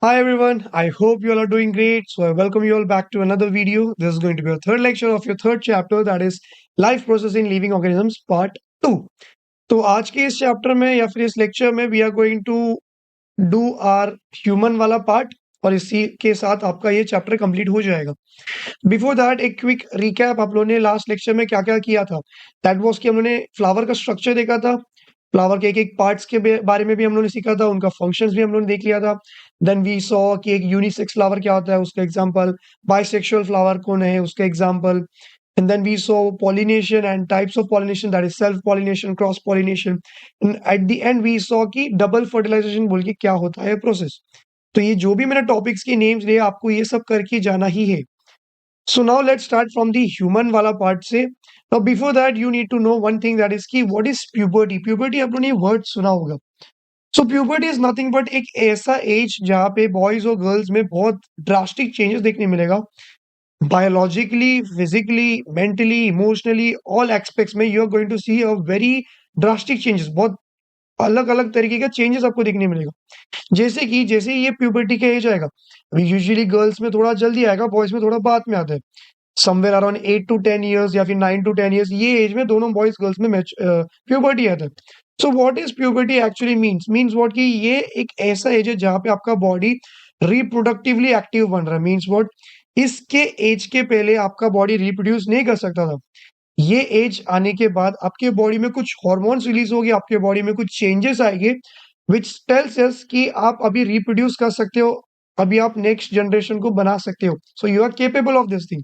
Hi everyone, I hope you all are doing great. So I welcome you all back to another video. This is going to be your third lecture of your third chapter, that is Life Process in Living Organisms Part 2. तो आज के इस chapter में या फिर इस lecture में we are going to do our human वाला पार्ट और इसी के साथ आपका ये चैप्टर कंप्लीट हो जाएगा। बिफोर दैट एक क्विक रिकैप, आप लोगों ने लास्ट लेक्चर में क्या क्या किया था। दैट वाज कि हम लोगों ने फ्लावर का स्ट्रक्चर देखा था, फ्लावर के एक एक पार्ट्स के बारे में भी हम लोगों ने सीखा था, उनका फंक्शंस भी हम लोगों ने देख लिया था। देन वी सॉ कि एक यूनिसेक्स फ्लावर क्या होता है, उसका एग्जांपल, बाइसेक्सुअल फ्लावर कौन है उसका example, and then we saw pollination and types of pollination, that is self pollination, cross pollination, and at the end we saw कि डबल फर्टिलाइजेशन बोल के क्या होता है प्रोसेस। तो ये जो भी मैंने टॉपिक्स के नेम्स लिए आपको ये सब करके जाना ही है। So now let's start from the human वाला part से। Now before that you need to know one thing, that is कि what is puberty। puberty आप लोगों ने वर्ड सुना होगा। So puberty is nothing but एक ऐसा एज जहाँ पे बॉयज और गर्ल्स में बहुत ड्रास्टिक चेंजेस देखने मिलेगा। Biologically, physically, mentally, emotionally, all aspects में you are going to see a very drastic changes. बहुत अलग अलग तरीके का चेंजेस आपको देखने मिलेगा। जैसे ये प्यूबर्टी का एज आएगा, यूजुअली गर्ल्स में थोड़ा जल्दी आएगा, बॉयज में थोड़ा बाद में आता है। समवेयर अराउंड 8 to 10 years या फिर 9 to 10 years, ये एज में दोनों बॉयज गर्ल्स में प्यूबर्टी आता है। So what is puberty actually means what कि ये एक ऐसा एज है जहाँ पे आपका बॉडी रिप्रोडक्टिवली एक्टिव बन रहा है। मीन्स व्हाट, इसके एज के पहले आपका बॉडी रिप्रोड्यूस नहीं कर सकता था। ये एज आने के बाद आपके बॉडी में कुछ हार्मोन्स रिलीज होगी, आपके बॉडी में कुछ चेंजेस आएंगे, विच टेल्स अस कि आप अभी रिप्रोड्यूस कर सकते हो, अभी आप नेक्स्ट जनरेशन को बना सकते हो। So you are capable of this thing.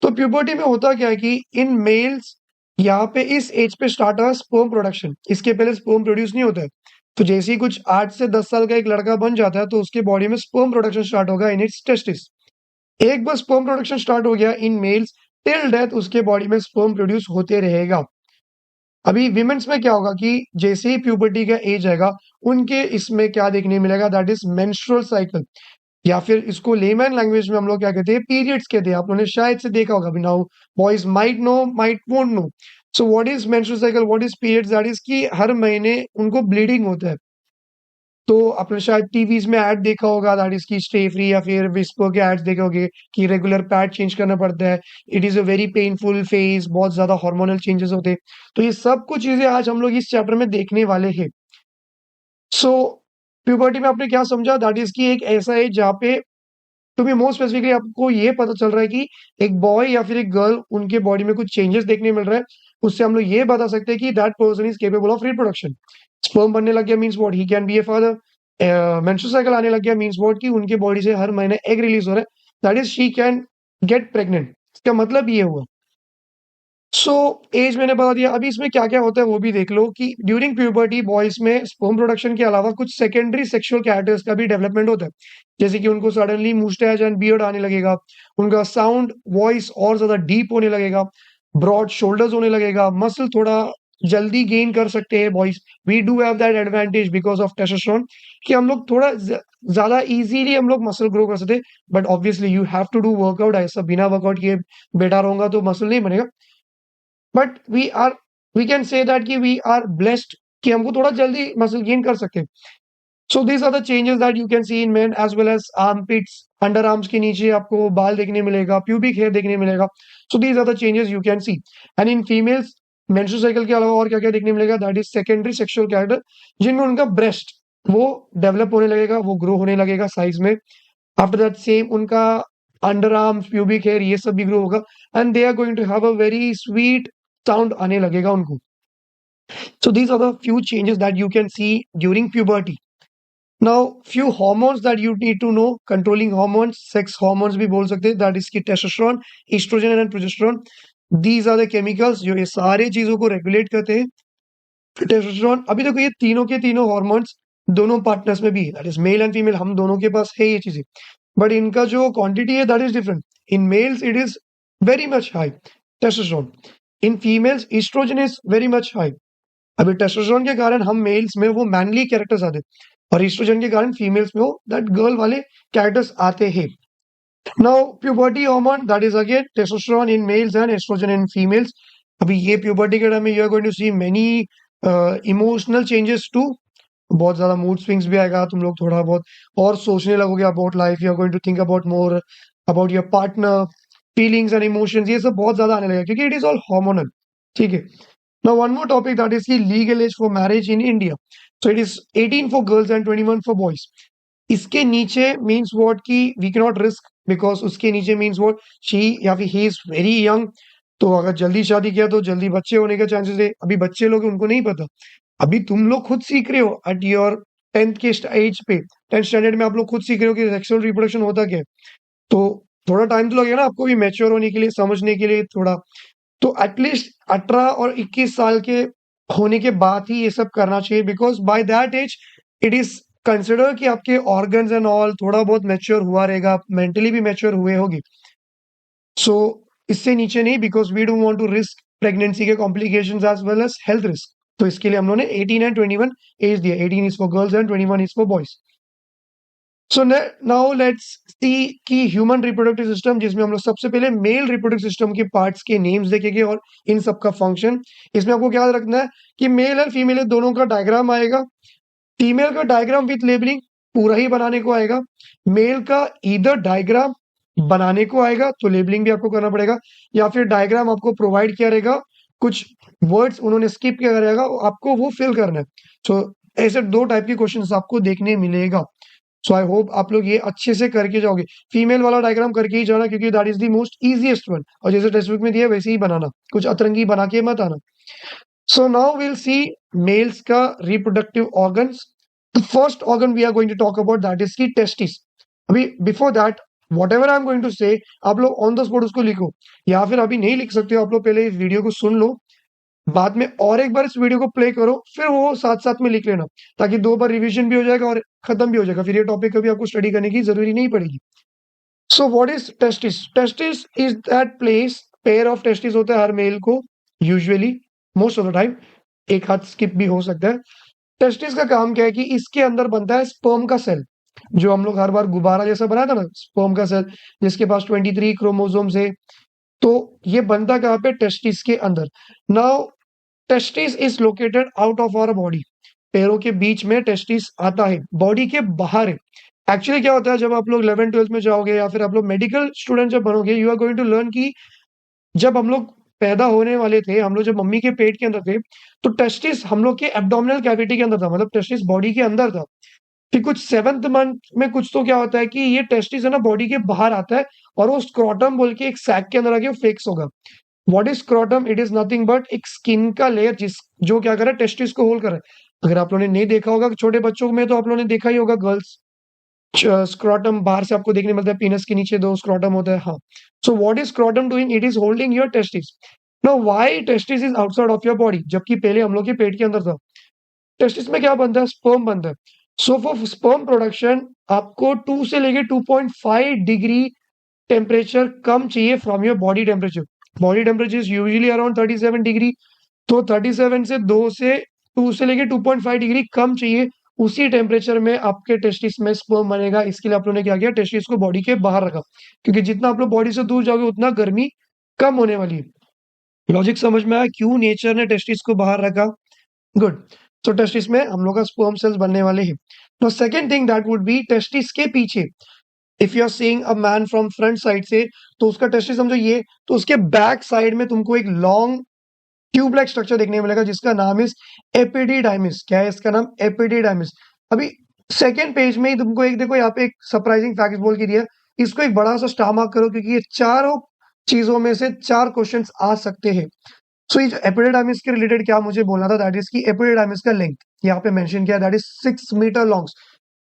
तो प्यूबर्टी में होता क्या है कि इन मेल्स यहाँ पे इस एज पे स्टार्ट हुआ स्पर्म प्रोडक्शन। इसके पहले स्पर्म प्रोड्यूस नहीं होता है। तो जैसे ही कुछ 8 से 10 साल का एक लड़का बन जाता है तो उसके बॉडी में स्पर्म प्रोडक्शन स्टार्ट होगा इन इट्स टेस्टिस। एक बार स्पर्म प्रोडक्शन स्टार्ट हो गया इन मेल्स, टिल डेथ उसके बॉडी में स्पर्म प्रोड्यूस होते रहेगा। अभी विमेन्स में क्या होगा कि जैसे ही प्यूबर्टी का एज आएगा, उनके इसमें क्या देखने मिलेगा, दैट इज मेंस्ट्रुअल साइकिल, या फिर इसको लेमैन लैंग्वेज में हम लोग क्या कहते हैं, पीरियड्स कहते हैं। आप लोगों ने शायद से देखा होगा, now boys might know might won't no. So what is menstrual cycle, what is periods, that is कि हर महीने उनको ब्लीडिंग होता है। तो आपने शायद टीवीज में ऐड देखा होगा, दैट इज की स्टे फ्री या फिर विस्पर के एड्स देखे होंगे कि रेगुलर पैड चेंज करना पड़ता है। It is a very painful phase, बहुत ज्यादा हार्मोनल चेंजेस होते हैं। तो ये सब कुछ चीजें आज हम लोग इस चैप्टर में देखने वाले हैं। सो प्यूबर्टी में आपने क्या समझा, दैट इज की एक ऐसा है जहाँ पे टू बी मोर स्पेसिफिकली आपको ये पता चल रहा है कि एक बॉय या फिर एक गर्ल, उनके बॉडी में कुछ चेंजेस देखने मिल रहा है। उससे हम लोग ये बता सकते हैं कि that person is capable of reproduction. Sperm बनने लग गया means what, he can be a father. Menstrual cycle आने लग गया मीन्स व्हाट कि उनके बॉडी से हर महीने एग रिलीज हो रहा है, that is she can get pregnant. इसका मतलब ये हुआ। सो एज मैंने बता दिया। अभी इसमें क्या क्या होता है वो भी देख लो कि ड्यूरिंग प्यूबर्टी बॉयज में स्पर्म प्रोडक्शन के अलावा कुछ सेकेंडरी सेक्सुअल कैरेक्टर्स का भी डेवलपमेंट होता है। जैसे कि उनको सडनली मुस्टैच एंड बियर्ड आने लगेगा, उनका साउंड वॉइस और ज्यादा डीप होने लगेगा, ब्रॉड शोल्डर्स होने लगेगा, मसल थोड़ा जल्दी गेन कर सकते हैं boys. We do have that advantage because of testosterone कि हम लोग थोड़ा ज्यादा इजीली हम लोग मसल ग्रो कर सकते हैं। But obviously you have to do workout. ऐसा बिना वर्कआउट किए बेटा रहूंगा तो मसल नहीं बनेगा। But we can say that कि वी आर ब्लेस्ड कि हमको थोड़ा जल्दी मसल गेन कर सकते हैं। So these are the changes that you can see in men as well as armpits, under arms के नीचे आपको बाल देखने मिलेगा, प्यूबिक हेयर देखने मिलेगा। So these are the changes you can see. And in females menstrual cycle के अलावा और क्या क्या देखने मिलेगा, that is secondary sexual character, जिनमें उनका ब्रेस्ट वो डेवलप होने लगेगा, वो ग्रो होने लगेगा साइज में। आफ्टर दैट सेम उनका अंडर आर्म्स, प्यूबिक हेयर, ये सब भी ग्रो होगा, and they are going to have a very sweet sound आने लगेगा उनको। So these are the few changes that you can see during puberty. Now, few hormones that you need to know, controlling hormones, sex hormones भी बोल सकते हैं, that is की testosterone, estrogen and progesterone. These are the chemicals जो ये सारे चीजों को रेगुलेट करते हैं। टेस्टोस्टेरोन, अभी देखो ये तीनों के तीनों हॉर्मोन्स दोनों पार्टनर्स में भी है, that is male and female, हम दोनों के पास है ये चीजें। बट इनका जो क्वांटिटी है that is different. In males it is very much high testosterone, in females estrogen is very much high. अभी टेस्टोस्टेरोन के कारण हम मेल्स में वो मैनली कैरेक्टर्स आते हैं, और एस्ट्रोजन के कारण फीमेल्स में वो दैट गर्ल वाले कैरेक्टर्स आते हैं। Now puberty hormone, that is again testosterone in males and estrogen in females. अभी ये प्यूबर्टी के टाइम में you are going to see many emotional changes too, बहुत ज्यादा मूड स्विंग्स भी आएगा, तुम लोग थोड़ा बहुत और सोचने लगोगे about life, you are going to think about more about your partner, feelings and emotions, ये सब बहुत ज्यादा आने लगेगा क्योंकि इट इज ऑल हार्मोनल। ठीक है। Now one more topic that is की legal age for marriage in India. So it is 18 for girls and 21 for boys. इसके नीचे मीन्स व्हाट कि we can not risk, because उसके नीचे means what she या फिर ही इज वेरी यंग। तो अगर जल्दी शादी किया तो जल्दी बच्चे होने के चांसेस है। अभी बच्चे लोग हैं, उनको नहीं पता। अभी तुम लोग खुद सीख रहे हो एट योर 10th के एज पे, 10th स्टैंडर्ड में आप लोग खुद सीख रहे हो कि सेक्सुअल रिप्रोडक्शन होता क्या है। तो थोड़ा टाइम तो लगेगा ना आपको भी मैच्योर होने के लिए, समझने के लिए थोड़ा। तो एटलीस्ट 18 और 21 साल के होने के बाद ही ये सब करना चाहिए, because by that age it is consider कि आपके ऑर्गन्स एंड ऑल थोड़ा बहुत मैच्योर हुआ रहेगा, मेंटली भी मैच्योर हुए होगी। सो इससे नीचे नहीं, because we don't want to risk pregnancy के complications as well as health risk. तो इसके लिए हम लोगों ने 18 एंड 21 एज दिया। 18 is for girls and 21 is for boys. So now let's see कि ह्यूमन रिप्रोडक्टिव सिस्टम, जिसमें हम लोग सबसे पहले मेल रिप्रोडक्टिव सिस्टम के पार्ट्स के नेम्स देखेंगे और इन सब का फंक्शन। इसमें आपको क्या याद रखना है कि मेल और फीमेल दोनों का डायग्राम आएगा। फीमेल का डायग्राम विथ लेबलिंग पूरा ही बनाने को आएगा। मेल का इधर डायग्राम बनाने को आएगा तो लेबलिंग भी आपको करना पड़ेगा, या फिर डायग्राम आपको प्रोवाइड किया रहेगा, कुछ वर्ड्स उन्होंने स्किप किया रहेगा, आपको वो फिल करना है। सो ऐसे दो टाइप के क्वेश्चंस आपको देखने मिलेगा। सो आई होप आप लोग ये अच्छे से करके जाओगे। फीमेल वाला डायग्राम करके ही जाना, क्योंकि that is the most easiest one, और जैसे टेक्स्ट बुक में दिया वैसे ही बनाना, कुछ अतरंगी बना के मत आना। So now will see males का reproductive organs. The first organ we are going to talk about that is की टेस्टिस। अभी before that whatever I am going to say, आप लोग ऑन द स्पॉट उसको लिखो, या फिर अभी नहीं लिख सकते हो आप लोग, पहले इस वीडियो को सुन लो, बाद में और एक बार इस वीडियो को प्ले करो, फिर वो साथ साथ में लिख लेना, ताकि दो बार रिवीजन भी हो जाएगा और खत्म भी हो जाएगा, फिर ये टॉपिक कभी आपको स्टडी करने की जरूरी नहीं पड़ेगी। सो what is testis? Testis is that place, pair of testis होता है हर मेल को, usually, most of the time, एक हाथ स्किप भी हो सकता है। टेस्टिस का काम क्या है कि इसके अंदर बनता है स्पर्म का सेल, जो हम लोग हर बार गुब्बारा जैसा बनाया था ना, स्पर्म का सेल, जिसके पास 23 क्रोमोसोम्स है। तो ये बनता कहाँ पे? टेस्टिस के अंदर। Now testis is located out of our body. पैरों के बीच में टेस्टिस आता है, बॉडी के बाहर है। एक्चुअली क्या होता है, जब आप लोग 11th 12th में जाओगे या फिर आप लोग मेडिकल स्टूडेंट जब बनोगे, you are going to learn कि जब हम लोग पैदा होने वाले थे, हम लोग जब मम्मी के पेट के अंदर थे, तो टेस्टिस हम लोग के एब्डोमिनल कैविटी के अंदर था, मतलब टेस्टिस बॉडी के अंदर था। फिर कुछ 7th मंथ में कुछ तो क्या होता है कि ये टेस्टिस है ना बॉडी के बाहर आता है, और वो स्क्रोटम बोल के एक सैक के अंदर आके फिक्स होगा। What is scrotum? It is nothing but एक स्किन का लेयर, जिस जो क्या करे, टेस्टिस को होल्ड करे। अगर आप लोगों ने नहीं देखा होगा छोटे बच्चों में, तो आप लोगों ने देखा ही होगा, गर्ल्स स्क्रोटम बाहर से आपको देखने मिलता है, पीनस के नीचे दो स्क्रोटम होता है। हाँ, so what is scrotum doing? It is holding your testis. No, why testis is outside of your body, जबकि पहले हम लोग के पेट के अंदर था। टेस्टिस में क्या बनता है? स्पर्म बनता है। सो फॉर स्पर्म प्रोडक्शन आपको 2 से लेके 2.5 डिग्री टेम्परेचर कम चाहिए from your body temperature. Body temperature is usually around 37 degree, तो 37 से 2 से लेके 2.5 डिग्री कम चाहिए। उसी टेम्परेचर में आपके टेस्टिस में स्पर्म बनेगा। इसके लिए आप लोगों ने क्या किया? टेस्टिस को बॉडी के बाहर रखा, क्योंकि जितना आप लोग बॉडी से दूर जाओगे उतना गर्मी कम होने वाली है। लॉजिक समझ में आया क्यों नेचर ने टेस्टिस को बाहर रखा? गुड। तो टेस्टिस में हम लोग का स्पर्म सेल्स बनने वाले हैं। तो second thing that would be testis के पीछे, if you are seeing a man from front side से, तो उसका टेस्टिस समझो ये, तो उसके बैक साइड में तुमको एक लॉन्ग ट्यूब लाइक स्ट्रक्चर देखने को मिलेगा, जिसका नाम इज एपिडिडाइमिस। क्या है इसका नाम? एपिडिडाइमिस। अभी सेकेंड पेज में ही तुमको एक देखो, यहाँ पे एक सरप्राइजिंग फैक्ट बोल के दिया, इसको एक बड़ा सा स्टार मार्क करो, क्योंकि ये चारों चीजों में से 4 क्वेश्चंस आ सकते हैं। सो ये जो एपिडिडाइमिस के रिलेटेड क्या मुझे बोलना था, दैट इज की एपिडिडाइमिस का लेंथ यहाँ पे मेंशन किया, that is 6 meter long.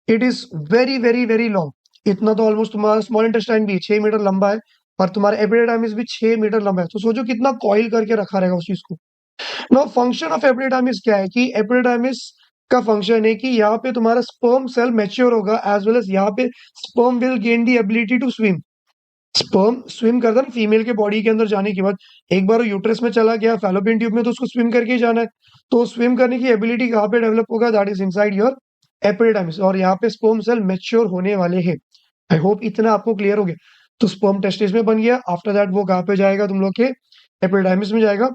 It is very very very long. इतना तो ऑलमोस्ट तुम्हारा स्मॉल इंटेस्टाइन भी 6 मीटर लंबा है, और तुम्हारा एपिडिडाइमिस भी 6 मीटर लंबा है। तो सोचो कितना कॉइल करके रखा रहेगा उस चीज को। नो, फंक्शन ऑफ एपिडिडाइमिस क्या है कि एपिडिडाइमिस का फंक्शन है कि यहाँ पे तुम्हारा स्पर्म सेल मैच्योर होगा, एज वेल एज यहाँ पे sperm will gain the ability to swim. Sperm swim करता है ना फीमेल के बॉडी के अंदर जाने के बाद, एक बार वो यूट्रस में चला गया फैलोपियन ट्यूब में, तो उसको स्विम करके ही जाना है। तो स्विम करने की एबिलिटी कहाँ पे डेवलप होगा? That is inside your epididymis, और यहाँ पे स्पर्म सेल मैच्योर होने वाले हैं। आई होप इतना आपको क्लियर हो गया। तो स्पर्म टेस्टिस में बन गया, आफ्टर दैट वो कहाँ पे जाएगा? तुम लोग के एपिडिडाइमिस में जाएगा।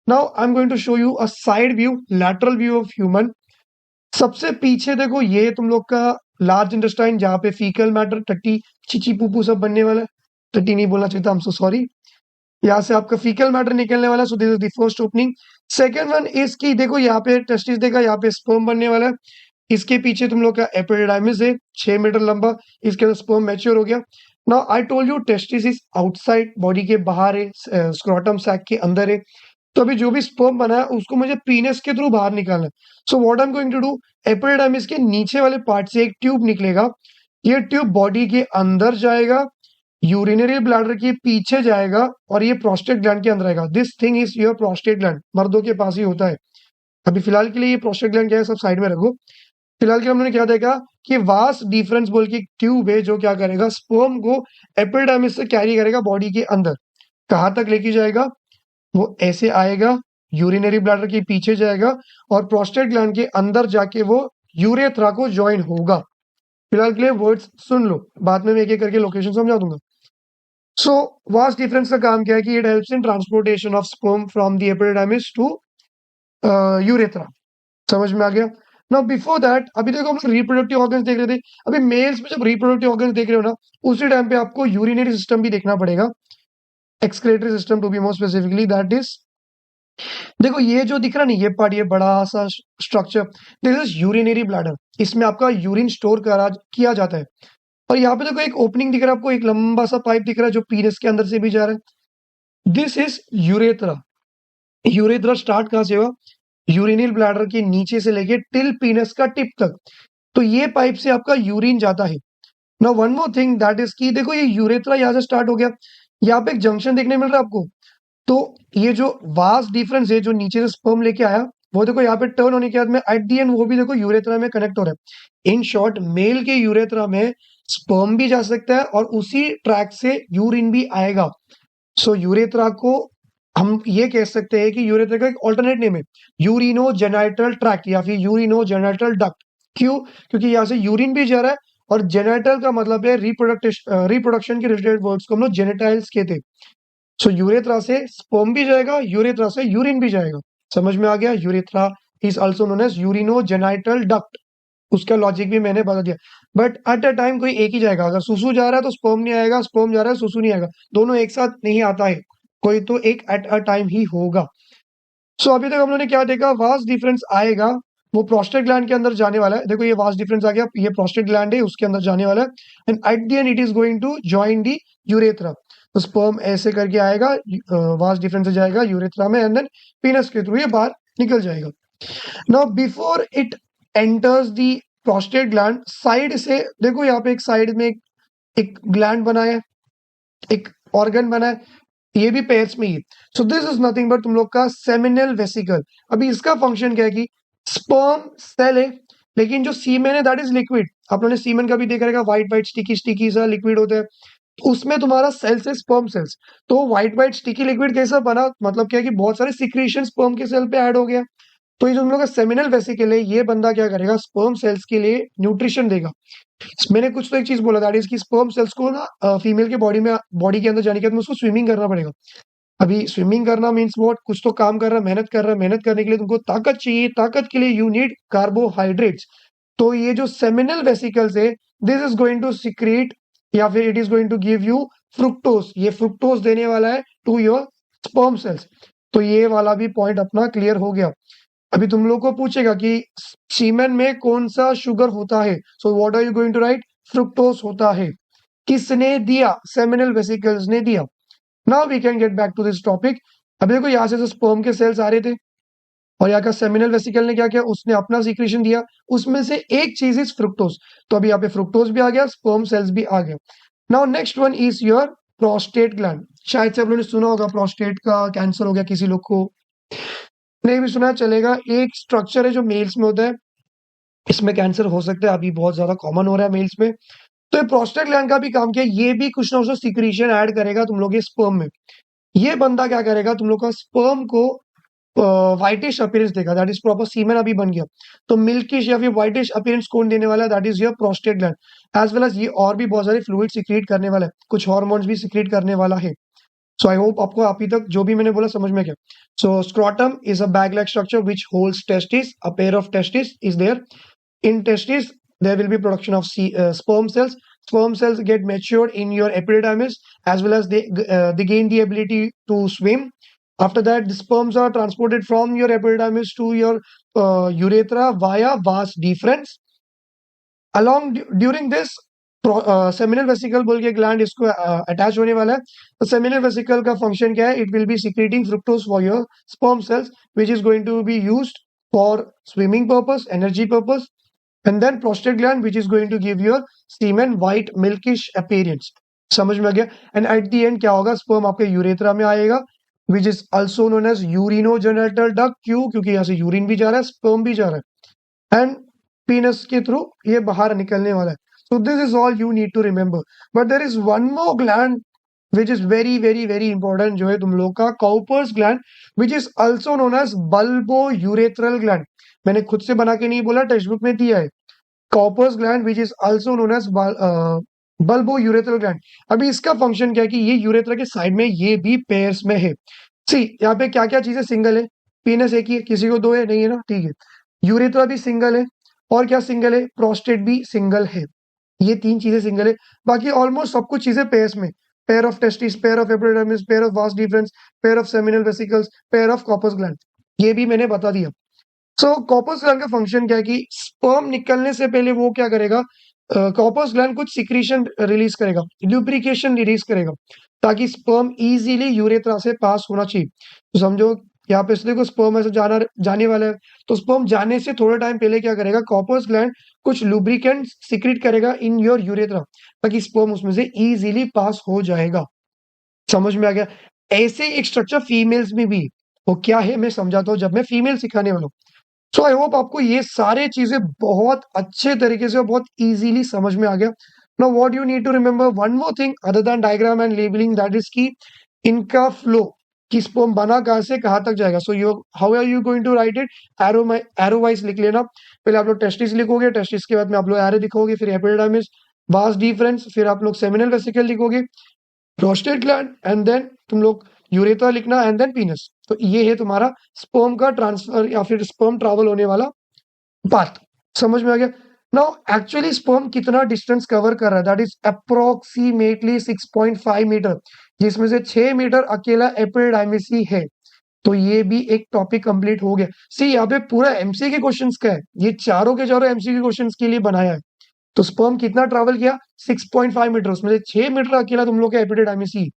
Now I am going to show you a side view, lateral view of human. सबसे पीछे देखो ये तुम लोग का लार्ज इंटेस्टाइन, जहाँ पे फीकल मैटर, टट्टी, चीची पूपू सब बनने वाला है। टट्टी नहीं बोलना चाहिए था, आई एम सो सॉरी। यहाँ से आपका फीकल मैटर निकलने वाला है, so this is the first opening. Second one is की देखो यहाँ पे टेस्टिस देखा, यहाँ पे स्पर्म बनने वाला है। इसके पीछे तुम लोग का एपिडिडाइमिस है, 6 मीटर लंबा। इसके अंदर स्पर्म मैच्योर हो गया। Now I told you testis is outside, body के बाहर है, स्क्रोटम सैक के अंदर है। तो अभी जो भी स्पर्म बना है उसको मुझे पीनस के थ्रू बाहर निकालना है। So what I am going to do, epididymis के नीचे वाले पार्ट से एक ट्यूब निकलेगा। ये ट्यूब बॉडी के अंदर जाएगा, यूरिनरी ब्लैडर के पीछे जाएगा और ये प्रोस्टेट ग्लैंड के अंदर आएगा। This thing is your prostate gland, मर्दों के पास ही होता है। अभी फिलहाल के लिए ये प्रोस्टेट ग्लैंड क्या है सब साइड में रखो। फिलहाल के लिए हमने क्या देखा कि वास डिफरेंस बोल के एक ट्यूब है जो क्या करेगा, स्पर्म को एपिडाइमिस से कैरी करेगा बॉडी के अंदर। कहाँ तक लेके जाएगा, वो ऐसे आएगा, यूरिनरी ब्लैडर के पीछे जाएगा और प्रोस्टेट ग्लैंड के अंदर जाके वो यूरेथ्रा को ज्वाइन होगा। फिलहाल के लिए वर्ड्स सुन लो, बाद में मैं एक एक करके लोकेशन समझा दूंगा। सो वास डिफरेंस का काम क्या है कि it helps in transportation of sperm from the epididymis to urethra. समझ में आ गया। नाउ बिफोर दैट, अभी देखो हम लोग रिप्रोडक्टिव ऑर्गन्स देख रहे थे। अभी मेल्स में जब रिप्रोडक्टिव ऑर्गन्स देख रहे हो ना, उसी टाइम पे आपको यूरिनरी सिस्टम भी देखना पड़ेगा, excretory system to be more specifically, that is देखो ये जो दिख रहा नहीं, ये पार्ट, ये बड़ा सा structure, this is urinary bladder. इसमें आपका यूरिन स्टोर करा किया जाता है। और यहाँ पे देखो एक ओपनिंग दिख रहा है आपको, एक लंबा सा पाइप दिख रहा है जो पीनस के अंदर से भी जा रहा है। This is urethra. Urethra start कहाँ से हुआ, यूरिनल ब्लैडर के नीचे से लेके टिल पीनस का टिप तक। तो ये पाइप से आपका यूरिन जाता है। Now one more thing that is की देखो ये यूरेथ्रा यहाँ से स्टार्ट हो गया, यहाँ पे एक जंक्शन देखने मिल रहा है आपको। तो ये जो वास डिफरेंस है जो नीचे से स्पर्म लेके आया, वो देखो यहाँ पे टर्न होने के बाद में एट दी एंड वो भी देखो यूरेथ्रा में कनेक्ट हो रहा है। इन शॉर्ट, मेल के यूरेथ्रा में स्पर्म भी जा सकता है और उसी ट्रैक से यूरिन भी आएगा। सो यूरेथ्रा को हम ये कह सकते हैं कि यूरेथ्रा का एक ऑल्टरनेट नेम है यूरिनो जेनाइटल ट्रैक्ट या फिर यूरिनो जेनाइटल डक्ट। क्यों, क्योंकि यहाँ से यूरिन भी जा रहा है और जेनाइटल का मतलब है रिप्रोडक्शन के रिलेटेड वर्ड्स को हम लोग जेनेटाइल्स कहते हैं। सो यूरेथ्रा से स्पर्म भी जाएगा, यूरेथ्रा से यूरिन भी जाएगा। समझ में आ गया। Urethra is also known as urinogenital duct. उसका लॉजिक भी मैंने बता दिया। बट एट अ टाइम कोई एक ही जाएगा, अगर सुसु जा रहा है तो स्पर्म नहीं आएगा, स्पर्म जा रहा है सुसु नहीं आएगा, दोनों एक साथ नहीं आता है, कोई तो एक एट अ टाइम ही होगा। सो अभी तक हम लोगों ने क्या देखा, वास्ट डिफरेंस आएगा, वो प्रोस्टेट ग्लैंड के अंदर जाने वाला है। देखो ये वास्ट डिफरेंस आ गया, ये प्रोस्टेट ग्लैंड है उसके अंदर जाने वाला है and at the end it is going to join the urethra. तो स्पर्म ऐसे करके आएगा, वास्ट डिफरेंस से जाएगा यूरेथ्रा में एंड देन पीनस के थ्रू ये बाहर निकल जाएगा। Now before it enters the prostate gland, side से देखो यहाँ पे एक साइड में एक ग्लैंड बना है, एक ऑर्गन बना है, ये भी पेयर्स में ही। So this is nothing but तुम लोग का सेमिनल वेसिकल। अभी इसका फंक्शन क्या है कि स्पर्म सेल है, लेकिन जो सीमेन है दैट इज लिक्विड। आप लोगों ने सीमेन का भी देखा रहेगा, व्हाइट व्हाइट स्टिकी स्टिकी सा लिक्विड होता है। तो उसमें तुम्हारा सेल्स है स्पर्म सेल्स। तो व्हाइट व्हाइट स्टिकी लिक्विड कैसा बना, मतलब क्या है कि बहुत सारे सिक्रीशन स्पर्म के सेल पे ऐड हो गया। तो ये जो हम लोग का सेमिनल वेसिकल है, ये बंदा क्या करेगा, स्पर्म सेल्स के लिए न्यूट्रिशन देगा। मैंने कुछ तो एक चीज बोला, दैट इज कि स्पर्म सेल्स को ना फीमेल के बॉडी के अंदर जाने के बाद में उसको स्विमिंग करना पड़ेगा। अभी स्विमिंग करना मीन्स व्हाट, कुछ तो काम कर रहा है, मेहनत कर रहा है, मेहनत करने के लिए तुमको ताकत चाहिए, ताकत के लिए यू नीड कार्बोहाइड्रेट्स। तो ये जो सेमिनल वेसिकल्स है, this is going to secrete या फिर it is going to give you fructose. ये फ्रुक्टोज देने वाला है टू योर स्पर्म सेल्स। तो ये वाला भी पॉइंट अपना क्लियर हो गया। अभी तुम लोग को पूछेगा कि सीमेन में कौन सा शुगर होता है, so what are you going to write, fructose होता है। किसने दिया, सेमिनल वेसिकल्स ने दिया। Now we can get back to this topic. अभी देखो यहाँ से जो स्पर्म के सेल्स आ रहे थे और यहाँ का सेमिनल वेसिकल ने क्या किया, उसने अपना सीक्रेशन दिया, उसमें से एक चीज इज फ्रुक्टोज। तो अभी यहाँ पे फ्रुक्टोज भी आ गया, स्पर्म सेल्स भी आ गया। Now next one is your prostate gland. शायद से आप लोगों ने सुना होगा प्रोस्टेट का कैंसर हो गया किसी लोग को, नहीं भी सुना चलेगा। एक स्ट्रक्चर है जो मेल्स में होता है, इसमें कैंसर हो सकता है, अभी बहुत ज्यादा कॉमन हो रहा है मेल्स में। तो ये प्रोस्टेट ग्लैंड का भी काम किया, ये भी कुछ ना कुछ सीक्रेशन ऐड करेगा तुम लोग के स्पर्म में। ये बंदा क्या करेगा, तुम लोग का स्पर्म को व्हाइटिश अपीयरेंस देगा, दैट इज प्रॉपर सीमेन अभी बन गया। तो मिल्किश या फिर व्हाइटिश अपीयरेंस कौन देने वाला है, that is your prostate gland. As well as ये और भी बहुत सारे फ्लूइड सिक्रेट करने वाला है, कुछ हार्मोन्स भी सिक्रेट करने वाला है। सो आई होप आपको अभी तक जो भी मैंने बोला समझ में गया. So scrotum is a bag like structure which holds testis. A pair of testis is there. In testes, there will be production of sperm cells. Sperm cells get matured in your epididymis, as well as they gain the ability to swim. After that, the sperms are transported from your epididymis to your urethra via vas deferens. During this, seminal vesicle बोल के gland इसको attach होने वाला है. तो seminal vesicle का function क्या है? It will be secreting fructose for your sperm cells which is going to be used for swimming purpose, energy purpose. And then prostate gland which is going to give your semen white milkish appearance. समझ में आ गया. And at the and क्या होगा? Sperm आपके urethra में आएगा which is also known as urinogenital duct. क्यों? क्योंकि यहाँ से यूरिन भी जा रहा है, स्पर्म भी जा रहा है, एंड पीनस के थ्रू ये बाहर निकलने वाला है. So this is all you need to remember. But there is one more gland which is very very very important जो है तुम लोग का Cowper's gland which is also known as bulbourethral gland. मैंने खुद से बना के नहीं बोला, टेक्स्ट बुक में दिया है. Cowper's gland which is also known as bulbourethral gland. अभी इसका फंक्शन क्या है कि ये यूरेथ्रा के साइड में ये भी पेयर्स में है. सी यहाँ पे क्या क्या चीजें सिंगल है? पीनस एक ही है, किसी को दो है, नहीं है ना, ठीक है. यूरेथ्रा भी सिंगल है, और क्या सिंगल है? प्रोस्टेट भी सिंगल है. ये तीन चीजें सिंगल है. बाकी ऑलमोस्ट सब कुछ चीजें पेयर्स में. Pair of testis, pair of epididymis, pair of vas deferens, pair of seminal vesicles, pair of Cowper's gland. ये भी मैंने बता दिया. सो कॉपर्स ग्लैंड का फंक्शन क्या है कि स्पर्म निकलने से पहले वो क्या करेगा? कॉपर्स ग्लैंड कुछ सिक्रीशन रिलीज करेगा, ल्यूब्रिकेशन रिलीज करेगा, ताकि स्पर्म इजीली यूरेथ्रा से पास होना चाहिए. तो समझो यहाँ पे देखो स्पर्म ऐसे जाने वाला है, तो स्पर्म जाने से थोड़ा टाइम पहले क्या करेगा? कॉपर्स ग्लैंड कुछ लुब्रिकेंट सिक्रेट करेगा इन योर यूरेथ्रा, ताकि स्पर्म उसमें से इजीली पास हो जाएगा. समझ में आ गया? ऐसे एक स्ट्रक्चर फीमेल्स में भी. वो क्या है मैं समझाता हूँ जब मैं फीमेल सिखाने वाला हूँ. सो आई होप आपको ये सारे चीजें बहुत अच्छे तरीके से और बहुत इजीली समझ में आ गया. Now what you need to remember one more thing other than diagram and labelling, that is की इनका फ्लो, कि स्पर्म बना कहां से कहां तक जाएगा. So you how are you going to write it? Arrow wise लिख लेना. पहले आप लोग टेस्टिस लिखोगे, टेस्टिस के बाद में आप लोग एरो लिखोगे, फिर एपिडिडाइमिस, वास डिफरेंस, फिर आप लोग सेमिनल वेसिकल लिखोगे, प्रोस्टेट ग्लैंड, एंड देन तुम लोग यूरेथ्रा लिखना, एंड देन पीनस. तो ये है तुम्हारा स्पर्म का ट्रांसफर या फिर स्पर्म ट्रैवल होने वाला पाथ. समझ में आ गया? नाउ एक्चुअली स्पर्म कितना डिस्टेंस कवर कर रहा है? दैट इज अप्रोक्सीमेटली 6.5 मीटर, जिसमें से 6 मीटर अकेला एपिडिडाइमिस ही है. तो ये भी एक टॉपिक कंप्लीट हो गया. सी यहाँ पे पूरा एमसी के क्वेश्चंस का है, ये चारों के चारों एमसी के क्वेश्चंस के लिए बनाया है. तो स्पर्म कितना ट्रैवल किया? 6.5 मीटर, उसमें से 6 मीटर अकेला तुम लोग का epididymis he.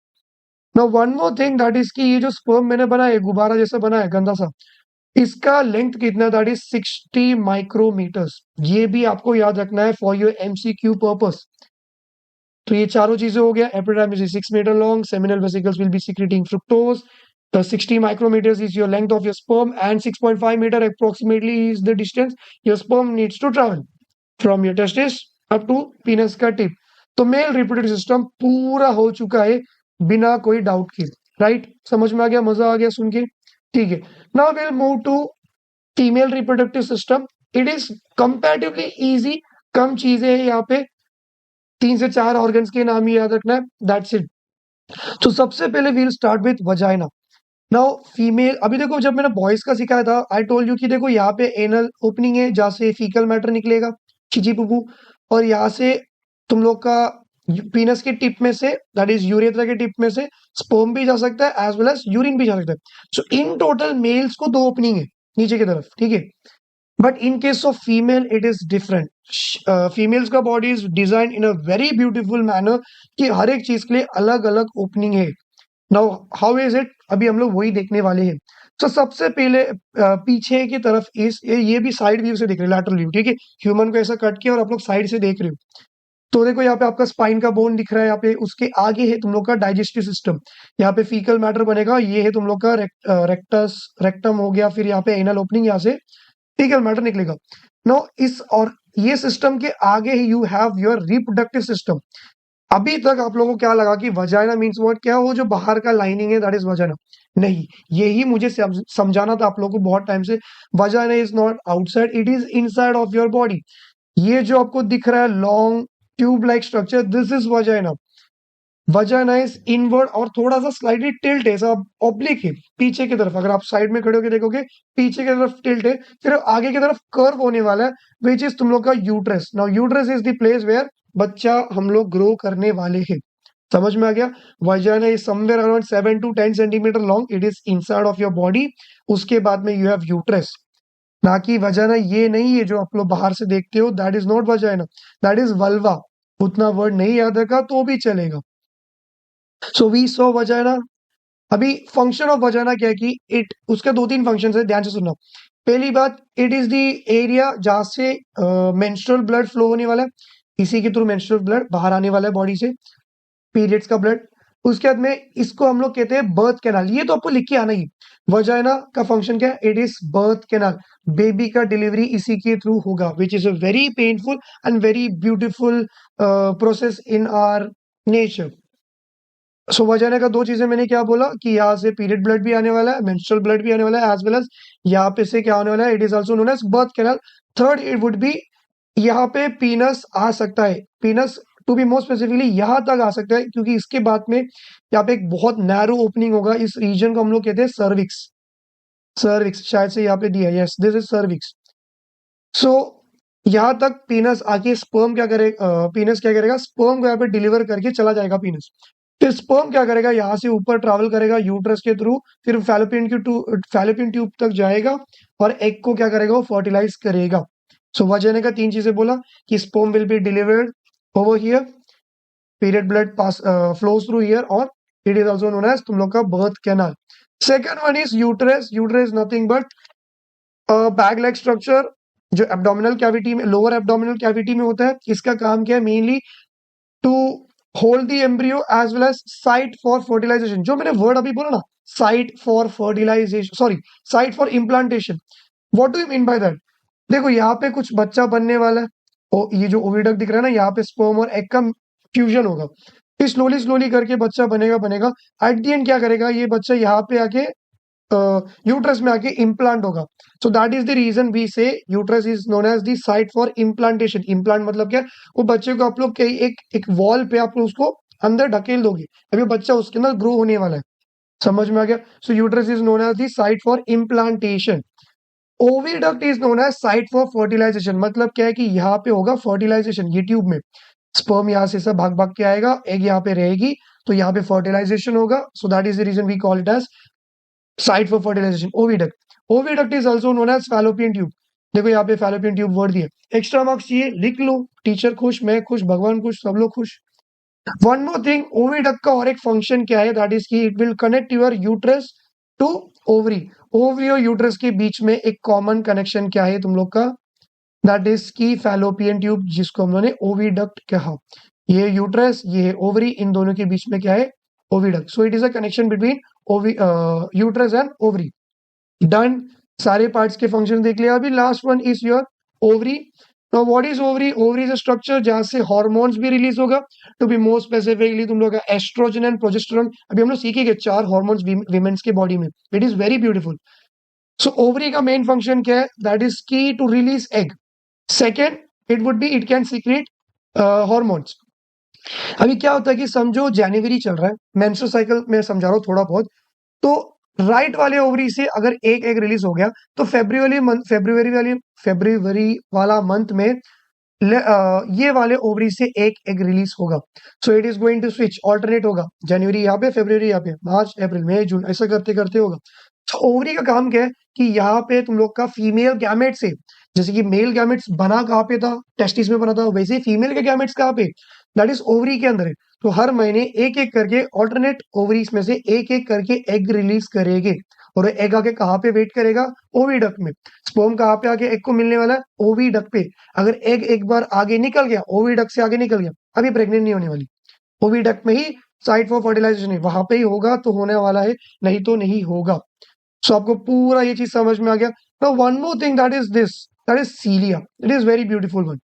Now one more thing that is कि ये जो स्पर्म मैंने बनाया है, गुब्बारा जैसा बना है गंदा सा, इसका लेंथ कितना? That is 60 micrometres. ये भी आपको याद रखना है फॉर योर एमसीक्यू पर्पस. तो ये चारों चीजें हो गया. Epididymis is 6 meter long, seminal vesicles will be secreting fructose, 60 micrometers is your length of your sperm, and 6.5 meter approximately is the distance your sperm needs to travel from your testis up to penis का tip. तो male reproductive system पूरा हो चुका है बिना कोई doubt के. Right? समझ में आ गया? मजा आ गया सुन के? ठीक है. Now will move to female reproductive system. It is comparatively easy. कम चीजें हैं यहाँ पे, 3 से 4 ऑर्गन्स के नाम ही याद रखना है, दैट्स इट. तो सबसे पहले we'll start with vagina. Now female, अभी देखो जब मैंने बॉयज का सिखाया था, आई टोल्ड यू कि देखो यहाँ पे एनल ओपनिंग है जहाँ से फीकल मैटर निकलेगा, चिची पुपू, और यहाँ से तुम लोग का पीनस के टिप में से, दैट इज यूरेथ्रा के टिप में से स्पर्म भी जा सकता है एज वेल एज यूरिन भी जा सकता है. सो इन टोटल मेल्स को 2 ओपनिंग है नीचे की तरफ, ठीक है. But in case of female it is different. Females का body is design in a very beautiful manner कि हर एक चीज के लिए अलग अलग ओपनिंग है. Now how is it? अभी हम लोग वही देखने वाले हैं. तो सबसे पहले पीछे की तरफ इस ये भी साइड व्यू से देख रहे हैं, लैटरल व्यू, ठीक है. ह्यूमन को ऐसा कट किया और आप लोग साइड से देख रहे हो. तो देखो यहाँ पे आपका स्पाइन का बोन दिख रहा है, यहाँ पे उसके आगे है तुम लोग का डाइजेस्टिव सिस्टम. यहाँ पे फीकल मैटर बनेगा, ये है तुम लोग का रेक्टस, रेक्टम हो गया, फिर यहाँ पे एनल ओपनिंग, यहाँ से फीकल मैटर निकलेगा. नो इस और ये सिस्टम के आगे ही you have your reproductive system. अभी तक आप लोगों को क्या लगा कि वजाइना मीन्स व्हाट? क्या वो जो बाहर का लाइनिंग है दैट इज वजाइना? नहीं, यही मुझे समझाना था आप लोगों को बहुत टाइम से. Vagina is not outside, it is inside of your body. ये जो आपको दिख रहा है long tube like structure, this is vagina. वजाना is inward और थोड़ा सा स्लाइटली टिल्ट है, ऐसा ऑब्लिक है पीछे की तरफ। अगर आप साइड में खड़े होकर देखोगे पीछे की तरफ टिल्ट है, फिर आगे की तरफ कर्व होने वाला है, विच इज तुम लोग का uterus. Now uterus is the place where बच्चा हम लोग ग्रो करने वाले हैं। समझ में आ गया? Vagina is somewhere around 7 to 10 centimetre long, it is inside of your body. उसके बाद में यू हैव यूट्रस, ना कि वजाना ये नहीं है जो आप लोग बाहर से देखते हो, that is not वजाना, that is vulva. उतना वर्ड नहीं याद रखा तो भी चलेगा। सो वी सो वजाना। अभी फंक्शन ऑफ वजाना क्या है कि इट, उसके दो तीन फंक्शन है, ध्यान से सुनना। पहली बात, इट इज द एरिया जहां से मेंस्ट्रुअल ब्लड फ्लो होने वाला है, इसी के थ्रू मेंस्ट्रुअल ब्लड बाहर आने वाला है बॉडी से, पीरियड्स का ब्लड। उसके बाद में इसको हम लोग कहते हैं बर्थ कैनाल, ये तो आपको लिख के आना ही। वजाइना का फंक्शन क्या है? It is birth canal. Baby का डिलीवरी इसी के थ्रू होगा, which is a very painful and very beautiful process in our nature. So vagina का दो चीजें मैंने क्या बोला कि यहाँ से पीरियड ब्लड भी आने वाला है, मेंस्ट्रुअल ब्लड भी आने वाला है, एज वेल एज यहाँ पे से क्या होने वाला है, it is also known as birth canal. Third, it would be, यहाँ पे पीनस आ सकता है, penis to be more specifically यहाँ तक आ सकता है, क्योंकि इसके बाद में यहाँ पे एक बहुत नैरो ओपनिंग होगा। इस रीजन को हम लोग कहते हैं सर्विक्स। सर्विक्स शायद से यहाँ पे दिया है, यस दिस इज सर्विक्स। सो यहाँ तक पीनस आके स्पर्म क्या करेगा, पीनस क्या करेगा, स्पर्म को यहाँ पे डिलीवर करके चला जाएगा पीनस। फिर स्पर्म क्या करेगा, यहाँ से ऊपर ट्रैवल करेगा यूट्रस के थ्रू, फिर फैलोपियन ट्यूब तक जाएगा और एग को क्या करेगा, वो फर्टिलाइज करेगा। सो वजह का तीन चीजें बोला कि sperm will be delivered over here, period blood pass flows through here, or it is also known as तुम लोग का birth canal. Second one is uterus. Uterus is nothing but a bag like structure जो abdominal cavity में, lower abdominal cavity में होता है। इसका काम क्या है? mainly to hold the embryo as well as site for fertilization। जो मैंने word अभी बोला ना, site for fertilization, sorry, site for implantation। What do you mean by that? देखो यहाँ पे कुछ बच्चा बनने वाला है, ये जो ओविडक्ट दिख रहा है ना, यहाँ पे स्पर्म और एग का फ्यूजन होगा, फिर स्लोली स्लोली करके बच्चा बनेगा बनेगा। एट द एंड क्या करेगा, ये बच्चा यहाँ पे आके यूट्रस में आके इम्प्लांट होगा। So that is the reason we say uterus is known as the site for implantation. Implant मतलब क्या? वो बच्चे को आप लोग एक वॉल पे आप लोग उसको अंदर ढकेल दोगे, अभी बच्चा उसके अंदर ग्रो होने वाला है। समझ में आ गया? So uterus is known as the site for implantation. Oviduct is known as site for fertilisation. मतलब क्या है कि यहाँ पे होगा फर्टिलाइजेशन, ये ट्यूब में स्पर्म यहाँ से सब भाग भाग के आएगा, एग यहाँ पे रहेगी, तो यहाँ पे फर्टिलाइजेशन होगा। So that is the reason we call it as site for fertilization, oviduct. Oviduct is also known as fallopian tube. देखो यहाँ पे फैलोपियन ट्यूब वर्ड दिया, एक्स्ट्रा मार्क्स चाहिए लिख लो, टीचर खुश, मैं खुश, भगवान खुश, सब लोग खुश। वन मोर थिंग, ओविडक्ट का और एक फंक्शन क्या है, दैट इज की it will connect your uterus to ovary. Ovary और यूट्रस के बीच में एक कॉमन कनेक्शन क्या है तुम लोग का, दैट इज की फैलोपियन ट्यूब, जिसको हम लोगों ने ओविडक्ट कहा। ये यूट्रस, ये ओवरी, इन दोनों के बीच में क्या है, oviduct. So it is a connection between uterus and ovary. Done, सारे पार्ट्स के फंक्शन देख लिया। अभी last one is your ovary. Now what is ovary? Ovary is a structure जहां से हार्मोन्स भी रिलीज होगा। टू बी मोर स्पेसिफिकली तुम लोग का एस्ट्रोजन एंड प्रोजेस्टेरोन। अभी हम लोग सीखेंगे 4 हार्मोन्स विमेन्स के बॉडी में, it is very beautiful. So ovary का मेन फंक्शन क्या है, दैट इज की to release egg. Second, it would be it can secrete hormones. अभी क्या होता है कि समझो जनवरी चल रहा है, मेंस्ट्रुअल साइकिल में समझा रहा हूँ थोड़ा बहुत, तो राइट वाले ओवरी से अगर एक एग रिलीज हो गया, तो फेब्रुवरी वाला मंथ में ये वाले ओवरी से एक एग रिलीज होगा। So it is going to switch, alternate होगा, जनवरी यहाँ पे, फेब्रुवरी यहाँ पे, मार्च, अप्रैल, मई, जून, ऐसा करते करते होगा। तो ओवरी का काम क्या है कि यहाँ पे तुम लोग का फीमेल गैमेट से, जैसे कि मेल गैमेट्स बना कहाँ पे था, टेस्टिस में बना था, वैसे ही फीमेल के गैमेट्स कहाँ पे, दैट इज ओवरी के अंदर है। तो हर महीने एक एक करके ऑल्टरनेट ओवरीज में से एक एक करके एग रिलीज करेंगे, और एग आके कहाँ पे वेट करेगा, ओविडक्ट में। स्पर्म कहाँ पे आके एग को मिलने वाला है, ओविडक्ट पे। अगर एग एक बार आगे निकल गया, ओविडक्ट से आगे निकल गया, अभी प्रेग्नेंट नहीं होने वाली, ओविडक्ट में ही साइट फॉर फर्टिलाइजेशन है, वहां पे ही होगा तो होने वाला है, नहीं तो नहीं होगा। सो आपको पूरा ये चीज समझ में आ गया। Now one more thing, that is this, that is cilia. It is very beautiful one.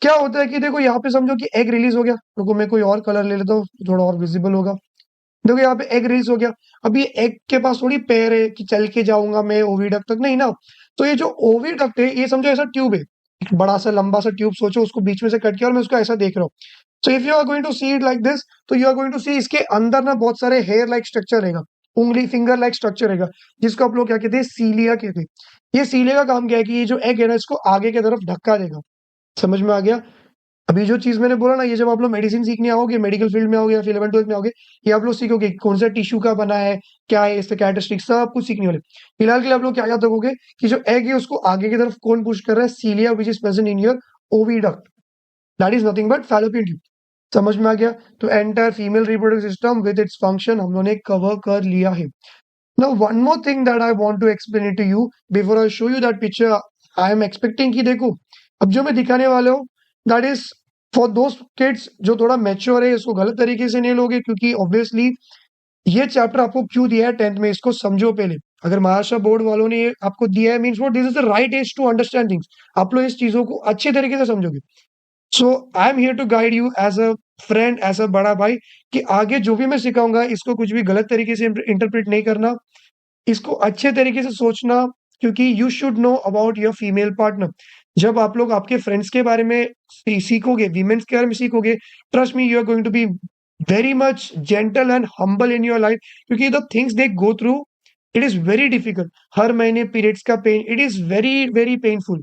क्या होता है कि देखो यहाँ पे समझो कि एग रिलीज हो गया, रुको मैं कोई और कलर ले लेता हूँ, थोड़ा और विजिबल होगा। देखो यहाँ पे एग रिलीज हो गया, अब ये एग के पास थोड़ी पैर है कि चल के जाऊंगा मैं ओविडक्ट तक, नहीं ना। तो ये जो ओविडक्ट है, ये समझो ऐसा ट्यूब है, एक बड़ा सा लंबा सा ट्यूब सोचो, उसको बीच में से कट किया और मैं उसको ऐसा देख रहा हूँ। So if you are going to see it like this, तो you are going to see इसके अंदर ना बहुत सारे हेयर लाइक स्ट्रक्चर रहेगा, उंगली फिंगर लाइक स्ट्रक्चर रहेगा, जिसको आप लोग क्या कहते हैं, सीलिया कहते हैं। ये सीलिया का काम क्या है कि ये जो एग है ना, इसको आगे की तरफ धक्का देगा। समझ में आ गया? अभी जो चीज मैंने बोला ना, ये जब आप लोग मेडिसिन सीखने आओगे, मेडिकल फील्ड में आओगे या फिर 11th 12th में आओगे, ये आप लोग सीखोगे कि कौन सा टिश्यू का बना है, क्या है इसका कैरेक्टरिस्टिक, सब कुछ सीखने वाले। फिलहाल के लिए आप लोग क्या याद रखोगे कि जो एग है उसको आगे की तरफ कौन पुश कर रहा है, cilia which is present in your oviduct, that is nothing but fallopian tube. समझ में आ गया? तो entire female reproductive system with its function हम लोगों ने कवर कर लिया है। Now one more thing that I want to explain it to you before I show you that picture. I am expecting कि देखो अब जो मैं दिखाने वाले हूँ, that is for those kids जो थोड़ा मैच्योर है, इसको गलत तरीके से नहीं लोगे, क्योंकि ऑब्वियसली ये चैप्टर आपको क्यों दिया है 10th में, इसको समझो पहले। अगर महाराष्ट्र बोर्ड वालों ने ये आपको दिया है, means what, this is the right age to understand things. आप लोग इस चीजों को अच्छे तरीके से समझोगे। So I am here to guide you as a friend, as a बड़ा भाई, कि आगे जो भी मैं सिखाऊंगा इसको कुछ भी गलत तरीके से इंटरप्रेट नहीं करना, इसको अच्छे तरीके से सोचना, क्योंकि you should know about your female partner. जब आप लोग आपके फ्रेंड्स के बारे में सीखोगे, वीमेन्स के बारे में सीखोगे, trust me, you are going to be very much gentle and humble in your life, क्योंकि the things they go through, it is very difficult. हर महीने पीरियड्स का pain, it is very very painful.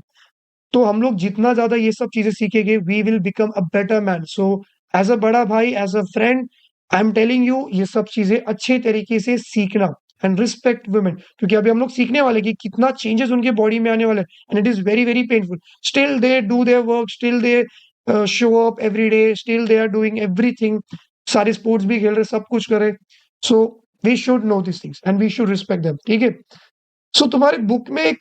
तो हम लोग जितना ज्यादा ये सब चीजें सीखेंगे, we will become a better man. So as a बड़ा भाई, as a friend, I am telling you, ये सब चीजें अच्छे तरीके से सीखना एंड रिस्पेक्ट वुमेन, क्योंकि अभी हम लोग सीखने वाले कि कितना चेंजेस उनके बॉडी में आने वाले हैं, and it is very very painful. Still they do their work, still they show up every day, still they are doing everything, सारे स्पोर्ट्स भी खेल रहे, सब कुछ कर रहे। So we should know this things and we should respect them, ठीक है? सो तुम्हारे बुक में एक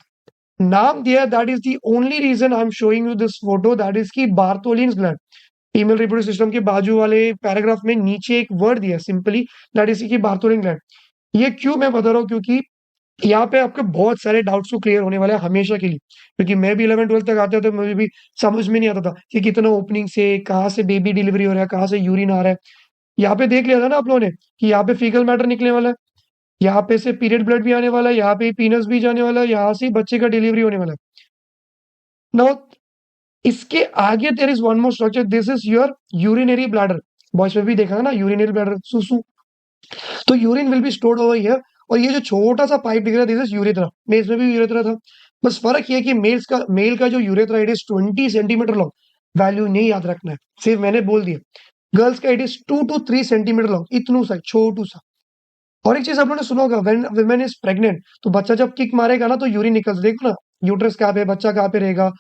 नाम दिया, that is the only reason I am showing you this photo, that is की Bartholin's gland. Female reproductive system के बाजू वाले पैराग्राफ में नीचे एक वर्ड दिया सिंपली, दैट इज की बार्थोलिन ग्लैंड। ये क्यों मैं बता रहा हूँ, क्योंकि यहाँ पे आपके बहुत सारे डाउट्स को क्लियर होने वाले हैं हमेशा के लिए। क्योंकि मैं भी 11th 12th तक आते थे, मुझे भी समझ में नहीं आता था कि कितना ओपनिंग से कहाँ से बेबी डिलीवरी हो रहा है, कहाँ से यूरिन आ रहा है। यहाँ पे देख लिया था ना आप लोगों ने कि यहाँ पे फीकल मैटर निकलने वाला है, यहाँ पे से पीरियड ब्लड भी आने वाला है, यहाँ पे पीनस भी जाने वाला है, यहाँ से बच्चे का डिलीवरी होने वाला है। नाउ इसके आगे there is one more structure, this is your urinary bladder. Boys में भी देखा ना, यूरिनरी ब्लैडर, सुसु। तो urine will be stored over here, और ये जो छोटा सा पाइप दिख रहा है, दिस इज यूरेथ्रा। मेल्स में भी यूरेथ्रा था, बस फर्क ये है कि मेल का जो urethra, it is 20 centimetre long. Value नहीं याद रखना है, सिर्फ मैंने बोल दिया। गर्ल्स का it is 2 to 3 centimetre long, इतनू सा छोटू सा। और एक चीज आप लोगों ने सुना होगा, व्हेन वुमेन इज प्रेग्नेंट, तो बच्चा जब किक मारेगा ना, तो यूरिन निकल, देखो ना यूट्रस कहाँ पे, बच्चा कहाँ पे रहेगा,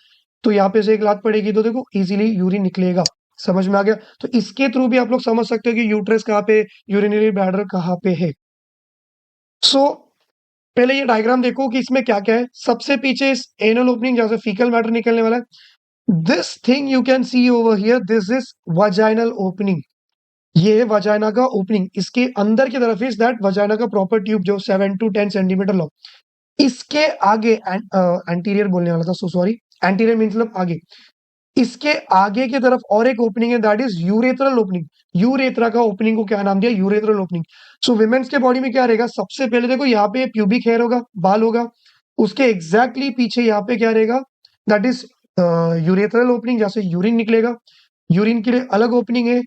तो यहाँ पे से एक लात पड़ेगी तो देखो इजीली यूरिन निकलेगा। समझ में आ गया? तो इसके थ्रू भी आप लोग समझ सकते हो कि यूट्रस कहाँ पे, यूरिनरी ब्लैडर कहाँ पे है। सो पहले ये डायग्राम देखो कि इसमें क्या क्या है। सबसे पीछे इस एनल ओपनिंग जहां से फीकल मैटर निकलने वाला है, this thing you can C over here, this is vaginal opening. ये है वजाइना का ओपनिंग। इसके अंदर की तरफ इज दैट वजाइना का प्रॉपर ट्यूब, जो 7 to 10 सेंटीमीटर लॉन्ग। इसके आगे एंटीरियर बोलने वाला था, सो सॉरी, एंटीरियर मीन्स मतलब आगे। इसके आगे की तरफ और एक ओपनिंग है, that is urethral opening. Urethra का ओपनिंग को क्या नाम दिया? Urethral opening. सो विमेन्स के बॉडी में क्या रहेगा? सबसे पहले देखो यहाँ पे प्यूबिक हेयर होगा, बाल होगा। उसके एग्जैक्टली पीछे यहाँ पे क्या रहेगा? दैट इज यूरेथ्रल ओपनिंग, जहाँ से यूरिन निकलेगा। यूरिन के लिए अलग ओपनिंग है।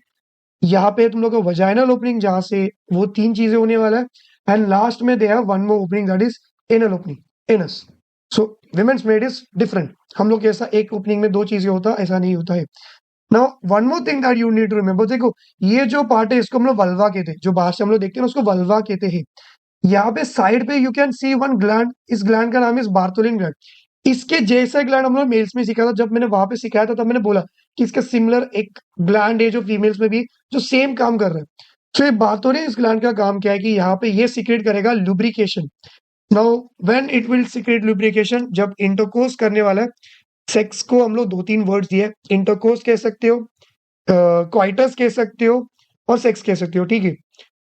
यहाँ पे तुम लोग का वजाइनल ओपनिंग, जहां से वो तीन चीजें होने वाला है। एंड लास्ट में they have one more opening, that is anal opening, anus. So women's made is different. हम लोग ऐसा एक ओपनिंग में दो चीजें होता, ऐसा नहीं होता है। Now one more thing that you need to remember, देखो ये जो पार्ट है इसको हम लोग वल्वा कहते हैं, जो बाहर से हम लोग देखते हैं ना उसको वल्वा कहते हैं। यहाँ पे साइड पे you can C one gland, इस ग्लैंड का नाम इज बार्थोलिन ग्लैंड। इसके जैसा ग्लैंड हम लोग मेल्स में सीखा था, जब मैंने वहां पे सिखाया था तब मैंने बोला कि इसका सिमिलर एक ग्लैंड है जो फीमेल्स में भी जो सेम काम कर रहा है। तो ये बार्थोलिन इस ग्लैंड का काम क्या है कि यहाँ पे ये सीक्रेट करेगा lubrication. Now when it will secret lubrication, जब इंटरकोर्स करने वाला है, सेक्स को हम लोग दो तीन वर्ड्स दिए, इंटरकोर्स कह सकते हो, क्वाइटस कह सकते हो, और सेक्स कह सकते हो, ठीक है?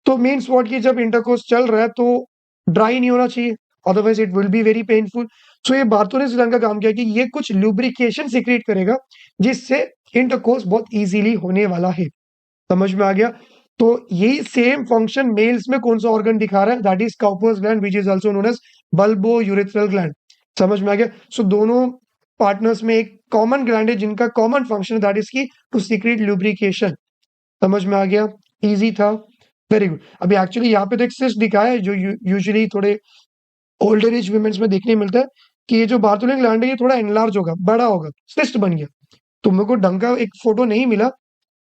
तो मीन्स व्हाट कि जब इंटरकोर्स चल रहा है तो ड्राई नहीं होना चाहिए, otherwise it will be very painful. So ये बार्थोलिन ग्लैंड का काम क्या है कि ये कुछ लुब्रिकेशन सीक्रेट करेगा, जिससे इंटरकोर्स बहुत इजीली होने वाला है। समझ में आ गया? तो यही सेम फंक्शन मेल्स में कौन सा ऑर्गन दिखा रहा है? That is Cowper's gland, which is also known as bulbourethral gland. समझ में आ गया? सो दोनों पार्टनर्स में एक कॉमन ग्लैंड है जिनका कॉमन फंक्शन है, दैट इज की टू सीक्रेट लुब्रिकेशन। समझ में आ गया? ईज़ी था। Very good. अभी एक्चुअली यहाँ पे तो एक सिस्ट दिखाया है जो यूजुअली थोड़े ओल्डर एज वुमेन्स में देखने को मिलता है कि ये जो बार्थोलिन ग्लैंड है ये थोड़ा एनलार्ज होगा, बड़ा होगा, सिस्ट बन गया। तो मेरे को ढंग का एक फोटो नहीं मिला,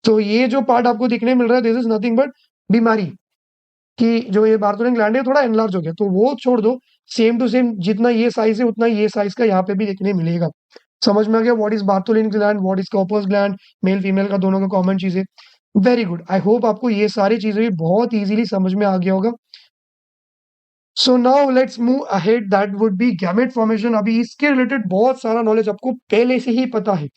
तो ये जो पार्ट आपको दिखने मिल रहा है दिस इज नथिंग बट बीमारी, कि जो ये बार्थोलिन ग्लैंड है थोड़ा एनलार्ज हो गया, तो वो छोड़ दो। सेम टू सेम जितना ये साइज है उतना ये साइज का यहाँ पे भी देखने मिलेगा। समझ में आ गया what is Bartholin gland, what is Cowper's gland, male female का दोनों का कॉमन चीज है। वेरी गुड, आई होप आपको ये सारी चीजें भी बहुत इजीली समझ में आ गया होगा। So now let's move ahead, that would B gamete formation. अभी इसके रिलेटेड बहुत सारा नॉलेज आपको पहले से ही पता है।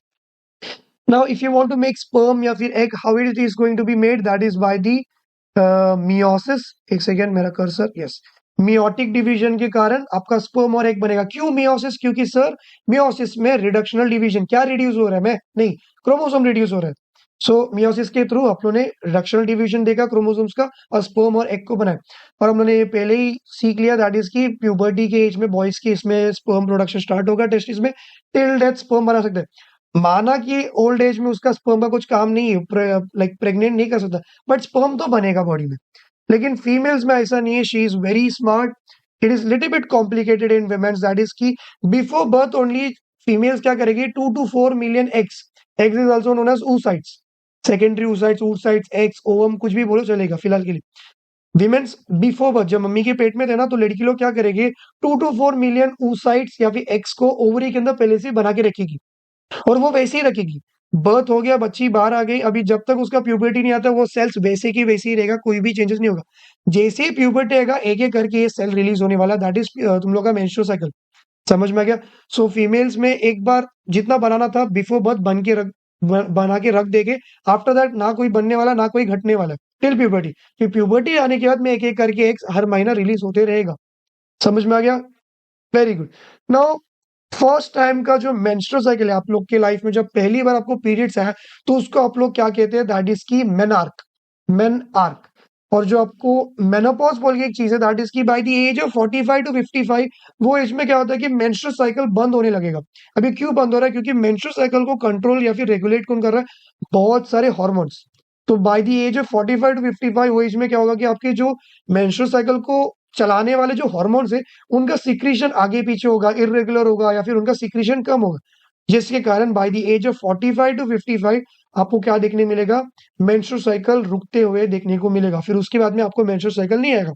Now if you want to make sperm या फिर egg, how it is going to be made, that is by the meiosis. एक सेकेंड, मेरा कर्सर, यस, मियोटिक डिवीजन के कारण आपका स्पर्म और एग बनेगा। क्यों मियोसिस? क्योंकि सर मियोसिस में रिडक्शनल डिवीजन क्या रिड्यूस हो रहा है, मैं नहीं, क्रोमोसोम रिड्यूस हो रहा है। सो मियोसिस के थ्रू आप लोगों ने रिडक्शनल डिवीजन देखा क्रोमोसोम्स का और स्पर्म और एग को बनाया। और हम लोगों ने ये पहले ही सीख लिया दैट इज की प्यूबर्टी के एज में बॉयज के इसमें स्पर्म प्रोडक्शन स्टार्ट होगा टेस्टिस में, टिल डेथ स्पर्म बना सकते हैं। माना कि ओल्ड एज में उसका स्पर्म का कुछ काम नहीं है, लाइक प्रेग्नेंट नहीं कर सकता, बट स्पर्म तो बनेगा बॉडी में। लेकिन फीमेल्स में ऐसा नहीं है, she is very smart. It is little bit complicated in womens, that is की बिफोर बर्थ ओनली फीमेल्स क्या करेगी, 2 to 4 million eggs, eggs is also known as oocytes, secondary oocytes, oocytes, eggs, ovum, कुछ भी बोलो चलेगा फिलहाल के लिए। विमेन्स बिफोर बर्थ जब मम्मी के पेट में थे ना, तो लड़की लोग क्या करेगी, 2 to 4 मिलियन oocytes या फिर एग्स को ओवरी के अंदर पहले से बना के रखेगी, और वो वैसे ही रखेगी। बर्थ हो गया, बच्ची बाहर आ गई, अभी जब तक उसका प्यूबर्टी नहीं आता वो सेल्स वैसे की वैसे ही रहेगा, कोई भी चेंजेस नहीं होगा। जैसे ही प्यूबर्टी आएगा एक एक करके ये सेल रिलीज होने वाला, दैट इज तुम लोग का मेंस्ट्रुअल साइकिल। समझ में आ गया? सो फीमेल्स में एक बार जितना बनाना था बिफोर बर्थ बना के रख देंगे। आफ्टर दैट ना कोई बनने वाला ना कोई घटने वाला, टिल प्यूबर्टी। फिर प्यूबर्टी आने के बाद में एक एक करके एक हर महीना रिलीज होते रहेगा। समझ में आ गया? Very good. Now first time का जो मेंस्ट्रुअल साइकिल है आप लोग के लाइफ में, जब पहली बार आपको पीरियड्स आया, तो उसको आप लोग क्या कहते हैं, दैट इज की मेनार्क, मेन आर्क। और जो आपको मेनोपॉज बोल के एक चीज है, दैट इज की by the age of 45 to 55, वो एज में क्या होता है कि मेंस्ट्रुअल साइकिल बंद होने लगेगा। अभी क्यों बंद हो रहा है? क्योंकि मेंस्ट्रुअल साइकिल को कंट्रोल या फिर रेगुलेट कौन कर रहा है, बहुत सारे हॉर्मोन्स। तो by the age of 45 to 55 वो एज में क्या होगा कि आपके जो मेंस्ट्रुअल साइकिल को चलाने वाले जो हॉर्मोन्स है उनका सिक्रीशन आगे पीछे होगा, इरेगुलर होगा, या फिर उनका सिक्रीशन कम होगा, जिसके कारण by the age of 45 to 55 आपको क्या देखने मिलेगा, मेंस्ट्रुअल साइकिल रुकते हुए देखने को मिलेगा। फिर उसके बाद में आपको मेंस्ट्रुअल साइकिल नहीं आएगा।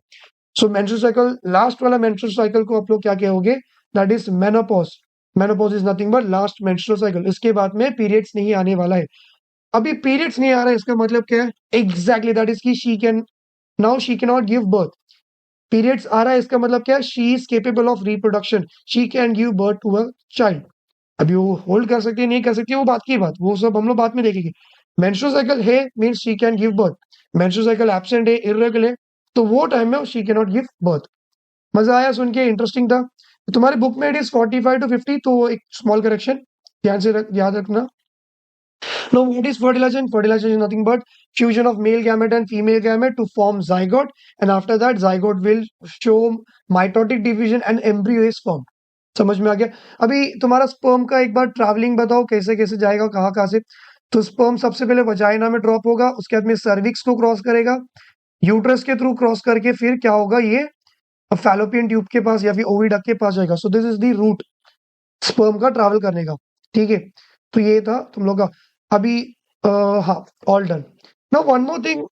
सो मेंस्ट्रुअल साइकिल, लास्ट वाला मेंस्ट्रुअल साइकिल को आप लोग क्या कहोगे, that is menopause. Menopause is nothing but last menstrual cycle. इसके बाद में पीरियड्स नहीं आने वाला है। अभी पीरियड्स नहीं आ रहा है इसका मतलब क्या है, एग्जैक्टली दैट इज की she can, now she can not give birth. Periods आ रहा है इसका मतलब क्या है, she is capable of reproduction, she can give birth to a child. अभी वो होल्ड कर सकती है नहीं कर सकती है वो बात की बात, वो सब हम लोग बाद में देखेंगे। मेंस्ट्रुअल साइकिल है means she can give birth, menstrual cycle absent है, इर्रेगुलर है, तो वो टाइम में she can not give birth. मजा आया सुन के, इंटरेस्टिंग था। तुम्हारे बुक में इट इज 45 to 50, तो एक स्मॉल करेक्शन ध्यान से याद रखना। Now, what is fertilization? Fertilization is nothing but fusion of male gamete and female gamete to form zygote, and after that, zygote will show mitotic division and embryo is formed. समझ में आ गया? अभी तुम्हारा स्पर्म का एक बार travelling बताओ, कैसे कैसे जाएगा, कहाँ कहाँ से। तो स्पर्म सबसे पहले वजाइना में ड्रॉप होगा, उसके बाद में सर्विक्स को क्रॉस करेगा, यूट्रस के थ्रू क्रॉस करके फिर क्या होगा, ये फैलोपियन ट्यूब के पास या फिर ओविडक्ट के पास जाएगा। So this is the route sperm का ट्रैवल करने का। ठीक है, तो ये था तुम लोग का। अभी हाँ, all done. Now one more thing,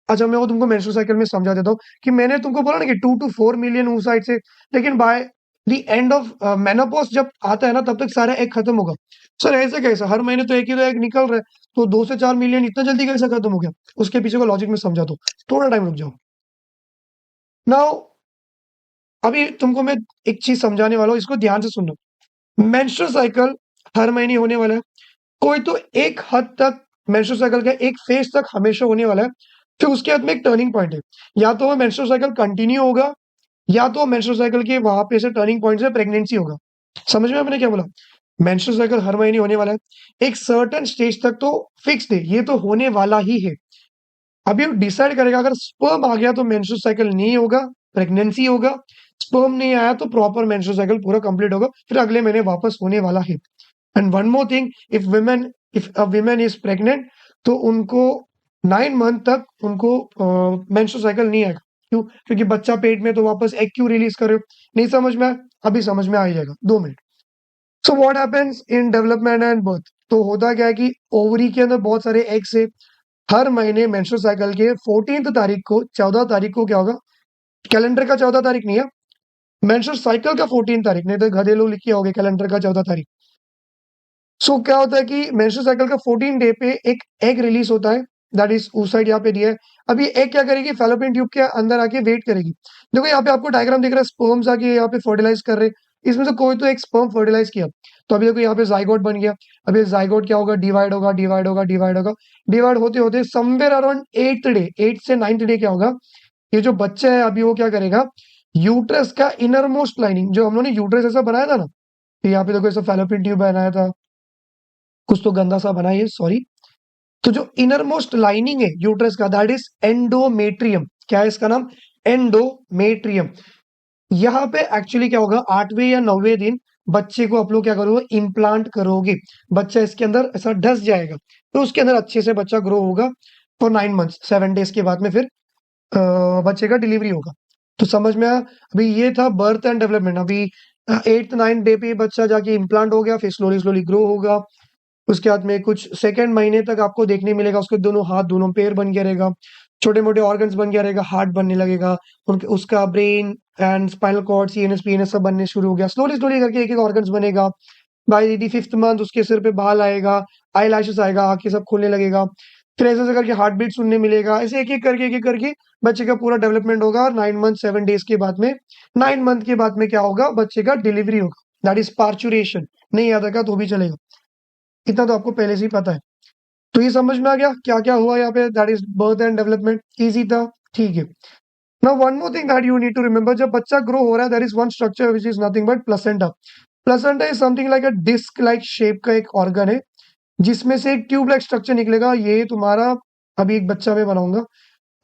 अच्छा मैं वो तुमको मेंस्ट्रुअल साइकिल में समझा देता हूँ कि मैंने तुमको बोला ना कि 2 to 4 मिलियन oocytes से, लेकिन by the end of menopause जब आता है ना तब तक सारा एग खत्म होगा। सर ऐसे कैसे, हर महीने तो एक ही तो एग निकल रहा है, तो 2 से 4 मिलियन इतना जल्दी कैसे खत्म हो गया? उसके पीछे का लॉजिक में समझा दो, थोड़ा टाइम रुक जाओ। नाउ अभी तुमको मैं एक चीज समझाने वाला हूँ, इसको ध्यान से सुनना। मेंस्ट्रुअल साइकिल हर महीने होने वाला है, कोई तो एक हद तक मेंस्ट्रुअल साइकिल का एक फेज तक हमेशा होने वाला है, फिर उसके बाद में एक टर्निंग पॉइंट है। या तो वो मेंस्ट्रुअल साइकिल कंटिन्यू होगा, या तो मेंस्ट्रुअल साइकिल के वहां पे से टर्निंग पॉइंट से प्रेगनेंसी होगा। समझ में मैंने क्या बोला? मेंस्ट्रुअल साइकिल हर महीने होने वाला है, एक सर्टेन स्टेज तक तो फिक्स्ड है, ये तो होने वाला ही है। अभी वो डिसाइड करेगा, अगर स्पर्म आ गया तो मेंस्ट्रुअल साइकिल नहीं होगा, प्रेगनेंसी होगा। स्पर्म नहीं आया तो प्रॉपर मेंस्ट्रुअल साइकिल पूरा कंप्लीट होगा, फिर अगले महीने वापस होने वाला है। And one more thing, if a women is pregnant, तो उनको 9 मंथ तक उनको मेंस्ट्रुअल साइकिल नहीं आएगा। क्यों? क्योंकि बच्चा पेट में तो वापस एग क्यों रिलीज कर रहे हो? नहीं समझ में आया? अभी समझ में आ जाएगा, 2 minute. So what happens in development and birth? तो होता क्या है कि ओवरी के अंदर बहुत सारे एग्स है। हर महीने मेंस्ट्रुअल साइकिल के 14th तारीख को, 14 तारीख को क्या होगा? कैलेंडर का 14 तारीख नहीं है, मेंस्ट्रुअल साइकिल का 14 तारीख, नहीं तो गधे लोग लिखे होंगे कैलेंडर का 14 तारीख। सो क्या होता है कि मेंस्ट्रुअल साइकिल का 14 डे पे एक एग रिलीज होता है, दैट इज उस साइड यहाँ पे दिया है। अब ये एग क्या करेगी? फैलोपियन ट्यूब के अंदर आके वेट करेगी। देखो यहाँ पे आपको डायग्राम दिख रहा है, स्पर्म्स आके यहाँ पे फर्टिलाइज कर रहे हैं। इसमें से कोई तो एक स्पर्म फर्टिलाइज किया, तो अभी देखो यहाँ पे जाइगोट बन गया। अब ये जाइगोट क्या होगा? डिवाइड होगा, डिवाइड होगा, डिवाइड होगा। डिवाइड होते होते समवेयर अराउंड 8th डे, 8 से 9th डे क्या होगा? ये जो बच्चा है अभी वो क्या करेगा? यूट्रस का इनर मोस्ट लाइनिंग, जो हम लोगों ने यूट्रस ऐसा बनाया था ना, तो यहाँ पे देखो ऐसा फैलोपियन ट्यूब बनाया था, कुछ तो गंदा सा बना है, सॉरी। तो जो इनर मोस्ट लाइनिंग है यूट्रस का, दैट इज एंडोमेट्रियम। क्या है इसका नाम? एंडोमेट्रियम। यहाँ पे एक्चुअली क्या होगा? 8वें या 9वें दिन बच्चे को आप लोग क्या करोगे? इम्प्लांट करोगे। बच्चा इसके अंदर ऐसा ढस जाएगा, तो उसके अंदर अच्छे से बच्चा ग्रो होगा फॉर 9 मंथ्स। 7 डेज के बाद में फिर बच्चे का डिलीवरी होगा। तो समझ में आया? अभी ये था बर्थ एंड डेवलपमेंट। अभी 8th 9th डे पे बच्चा जाके इम्प्लांट हो गया, फिर स्लोली स्लोली ग्रो होगा। उसके बाद में कुछ सेकंड महीने तक आपको देखने मिलेगा उसके दोनों हाथ, दोनों पैर बन गया रहेगा, छोटे मोटे ऑर्गन्स बन गया रहेगा, हार्ट बनने लगेगा, उनके उसका brain and spinal cord, CNS PNS सब बनने शुरू हो गया। स्लोली स्लोली करके एक एक ऑर्गन्स बनेगा। बाय द 5th मंथ उसके सिर पे बाल आएगा, आई लैशेस आएगा, आंखें सब खुलने लगेगा। फिर ऐसे ऐसे करके हार्ट बीट सुनने मिलेगा। ऐसे एक एक करके बच्चे का पूरा डेवलपमेंट होगा। और 9 मंथ 7 डेज के बाद में, 9 मंथ के बाद में क्या होगा? बच्चे का डिलीवरी होगा, दैट इज पार्चुरेशन। नहीं याद रखा तो भी चलेगा, इतना तो आपको पहले से ही पता है। तो ये समझ में आ गया क्या क्या हुआ यहाँ पे? That is birth and development. Easy था, ठीक है। Now one more thing that you need to remember, जब बच्चा ग्रो हो रहा है, there is one structure which is nothing but placenta. Placenta is something like a disc like shape का एक ऑर्गन है, जिसमें से एक ट्यूब लाइक स्ट्रक्चर निकलेगा। ये तुम्हारा, अभी एक बच्चा मैं बनाऊंगा,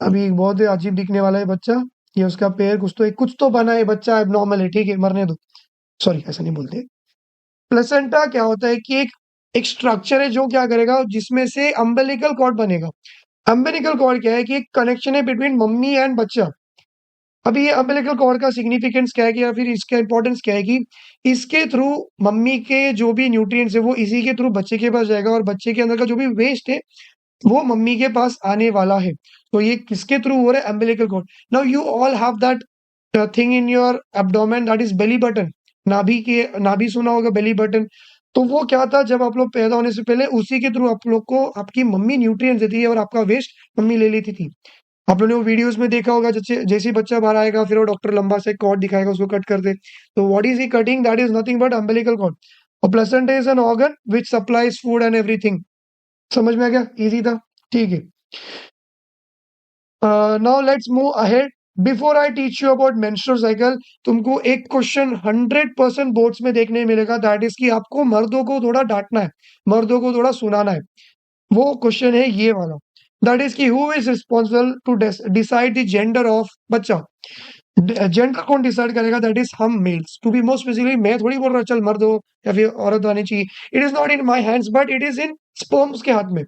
अभी एक बहुत अजीब दिखने वाला है बच्चा। ये उसका पैर, कुछ तो बना है, बच्चा एबनॉर्मल है, ठीक है, मरने दो। सॉरी, ऐसा नहीं बोलते। प्लेसेंटा क्या होता है कि एक स्ट्रक्चर है जो क्या करेगा, जिसमें से अम्बिलिकल कॉर्ड बनेगा। अम्बिलिकल कॉर्ड क्या है? कि एक कनेक्शन है बिटवीन मम्मी एंड बच्चा। अभी ये अम्बिलिकल कॉर्ड का सिग्निफिकेंस क्या है, कि या फिर इसका इंपॉर्टेंस क्या है, कि इसके थ्रू मम्मी के जो भी न्यूट्रिएंट्स है वो इसी के थ्रू बच्चे के पास जाएगा, और बच्चे के अंदर का जो भी वेस्ट है वो मम्मी के पास आने वाला है। तो ये किसके थ्रू हो रहा है? Umbilical cord. Now you all have that thing in your abdomen, that is belly button. नाभि सुना होगा, बेली बटन। तो वो क्या था? जब आप लोग पैदा होने से पहले उसी के थ्रू आप लोग को आपकी मम्मी न्यूट्रिएंट्स देती है, और आपका वेस्ट मम्मी ले लेती थी। आप लोगों ने वो वीडियोस में देखा होगा, जैसे जैसे ही बच्चा बाहर आएगा फिर वो डॉक्टर लंबा से कॉर्ड दिखाएगा, उसको कट कर दे। तो what is he cutting? That is nothing but umbilical cord. और placenta is an organ which supplies food and everything. समझ में आ गया? इजी था, ठीक है। Now let's move ahead. Before I teach you about menstrual cycle, तुमको एक क्वेश्चन 100% बोर्ड्स में देखने मिलेगा, दैट इज कि आपको मर्दों को थोड़ा डांटना है, मर्दों को थोड़ा सुनाना है। वो क्वेश्चन है ये वाला, दैट इज कि who is responsible to decide the gender of बच्चा। जेंडर कौन डिसाइड करेगा? दैट इज हम males. To be more specifically, मैं थोड़ी बोल रहा चल मर्द हो या फिर औरत आनी चाहिए। It is not in my hands, but it is in sperms के हाथ में।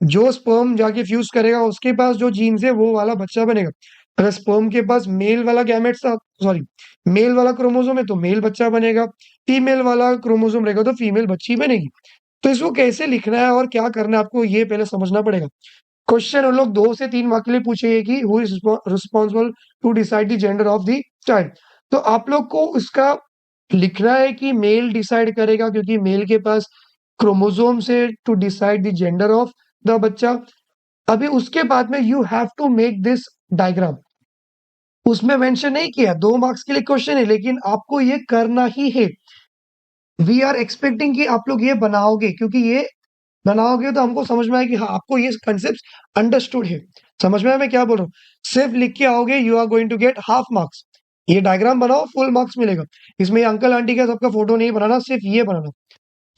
जो स्पर्म जाके फ्यूज करेगा, उसके पास जो जीन्स है वो वाला बच्चा बनेगा। अगर स्पर्म के पास मेल वाला गैमेट्स था, सॉरी, मेल वाला क्रोमोसोम है, तो मेल बच्चा बनेगा। फीमेल वाला क्रोमोसोम रहेगा तो फीमेल बच्ची बनेगी। तो इसको कैसे लिखना है और क्या करना है, आपको ये पहले समझना पड़ेगा। क्वेश्चन उन लोग 2 से 3 मार्क के लिए पूछेंगे कि who is responsible to decide the gender of the child. तो आप लोग को उसका लिखना है कि मेल डिसाइड करेगा, क्योंकि मेल के पास क्रोमोसोम से to decide the gender of the बच्चा। अभी उसके बाद में you have to make this diagram. उसमें मेंशन नहीं किया, 2 मार्क्स के लिए क्वेश्चन है, लेकिन आपको ये करना ही है। वी आर एक्सपेक्टिंग कि आप लोग ये बनाओगे, क्योंकि ये बनाओगे तो हमको समझ में आए कि हाँ आपको ये कंसेप्ट अंडरस्टूड है। समझ में आया मैं क्या बोल रहा हूँ? सिर्फ लिख के आओगे, you are going to get half marks. ये डायग्राम बनाओ, फुल मार्क्स मिलेगा। इसमें अंकल आंटी का सबका फोटो नहीं बनाना, सिर्फ ये बनाना।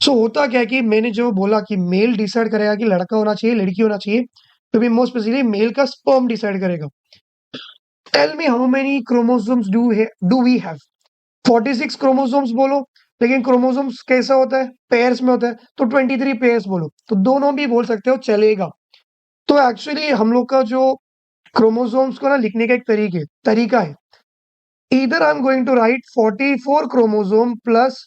सो होता क्या है कि मैंने जो बोला कि मेल डिसाइड करेगा कि लड़का होना चाहिए लड़की होना चाहिए, तो भी मोस्ट स्पेसिफिकली मेल का स्पर्म डिसाइड करेगा। Tell me how many chromosomes do we have? 46 chromosomes बोलो, लेकिन क्रोमोसोम्स कैसा होता है? पेयर्स में होता है, तो 23 पेयर्स बोलो, तो दोनों भी बोल सकते हो, चलेगा। तो एक्चुअली हम लोग का जो क्रोमोसोम्स को ना लिखने का एक तरीका है। Either I am going to write 44 chromosome plus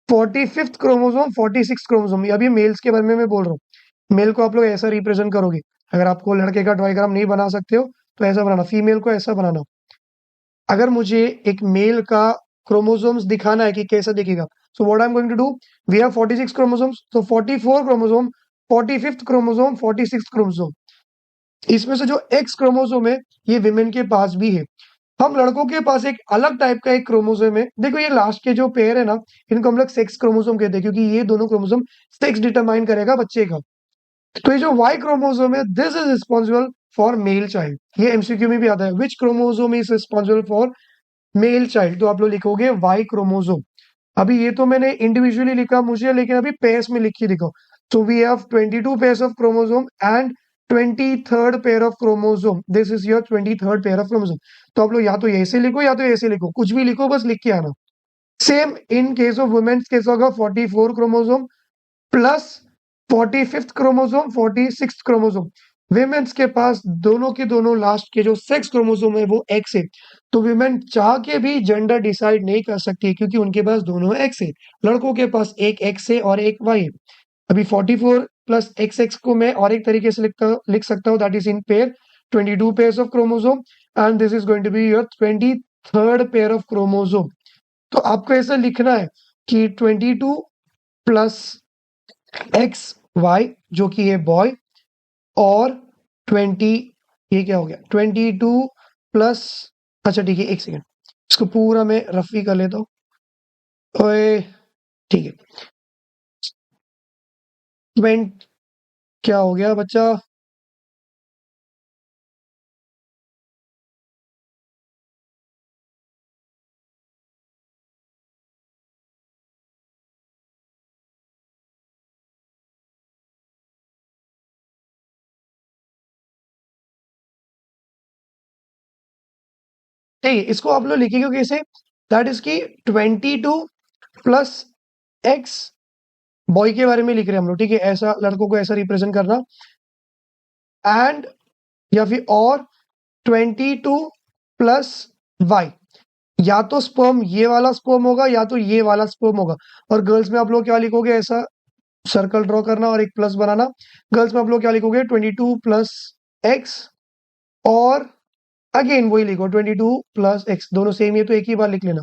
45th chromosome 46 chromosome. अभी मेल्स के बारे में मैं बोल रहा हूँ। मेल को आप लोग ऐसा रिप्रेजेंट करोगे। अगर आपको लड़के का डायग्राम नहीं बना सकते हो तो ऐसा बनाना, फीमेल को ऐसा बनाना। अगर मुझे एक मेल का क्रोमोसोम्स दिखाना है कि कैसा दिखेगा, so what I am going to do, we have 46 chromosomes, तो 44 chromosome, 45th chromosome, 46th chromosome. इसमें से जो एक्स क्रोमोसोम है ये विमेन के पास भी है। हम लड़कों के पास एक अलग टाइप का एक क्रोमोसोम है। देखो ये लास्ट के जो पेयर है ना, इनको हम लोग सेक्स क्रोमोसोम कहते हैं, क्योंकि ये दोनों क्रोमोसोम सेक्स डिटरमाइन करेगा बच्चे का। तो ये जो वाई क्रोमोसोम है, this is responsible for male child. ये एमसीक्यू में भी आता है, which chromosome is responsible for male child, तो आप लोग लिखोगे वाई क्रोमोसोम। अभी ये तो मैंने इंडिविजुअली लिखा मुझे, लेकिन अभी पेयर्स में लिख के दिखाओ। तो we have 22 pairs of chromosome and 23rd pair of chromosome, this is your 23rd pair of chromosome. तो आप लोग या तो ऐसे लिखो या तो ऐसे लिखो, कुछ भी लिखो, बस लिख के आना। Same in case of womens case होगा 44 chromosome plus 45th chromosome, 46th chromosome. Womens के पास दोनों के दोनों लास्ट के जो सेक्स क्रोमोसोम है वो एक्स है। तो विमेन चाह के भी जेंडर डिसाइड नहीं कर सकती, क्योंकि उनके पास दोनों एक्स है। लड़कों के पास एक एक्स है और एक वाई है। अभी 44 प्लस एक्स एक्स को मैं और एक तरीके से लिख सकता हूँ, that is in pair 22 pairs of chromosome and this is going to be your 23rd pair of chromosome. तो आपको ऐसा लिखना है कि 22 प्लस एक्स वाई जो कि है बॉय, और 20, ये क्या हो गया, 22 प्लस, अच्छा ठीक है एक सेकेंड, इसको पूरा मैं रफी कर लेता हूँ। ओए ठीक है, 20, क्या हो गया बच्चा, ठीक है इसको आप लोग लिखेंगे कैसे, दैट इज की 22 प्लस एक्स, बॉय के बारे में लिख रहे हैं हम लोग, ठीक है, ऐसा लड़कों को ऐसा रिप्रेजेंट करना, एंड या फिर और 22 प्लस वाई, या तो स्पर्म ये वाला स्पर्म होगा या तो ये वाला स्पर्म होगा। और गर्ल्स में आप लोग क्या लिखोगे, ऐसा सर्कल ड्रॉ करना और एक प्लस बनाना। गर्ल्स में आप लोग क्या लिखोगे, 22 प्लस एक्स, और अगेन वही लिखो 22 प्लस एक्स, दोनों सेम, ये तो एक ही बार लिख लेना।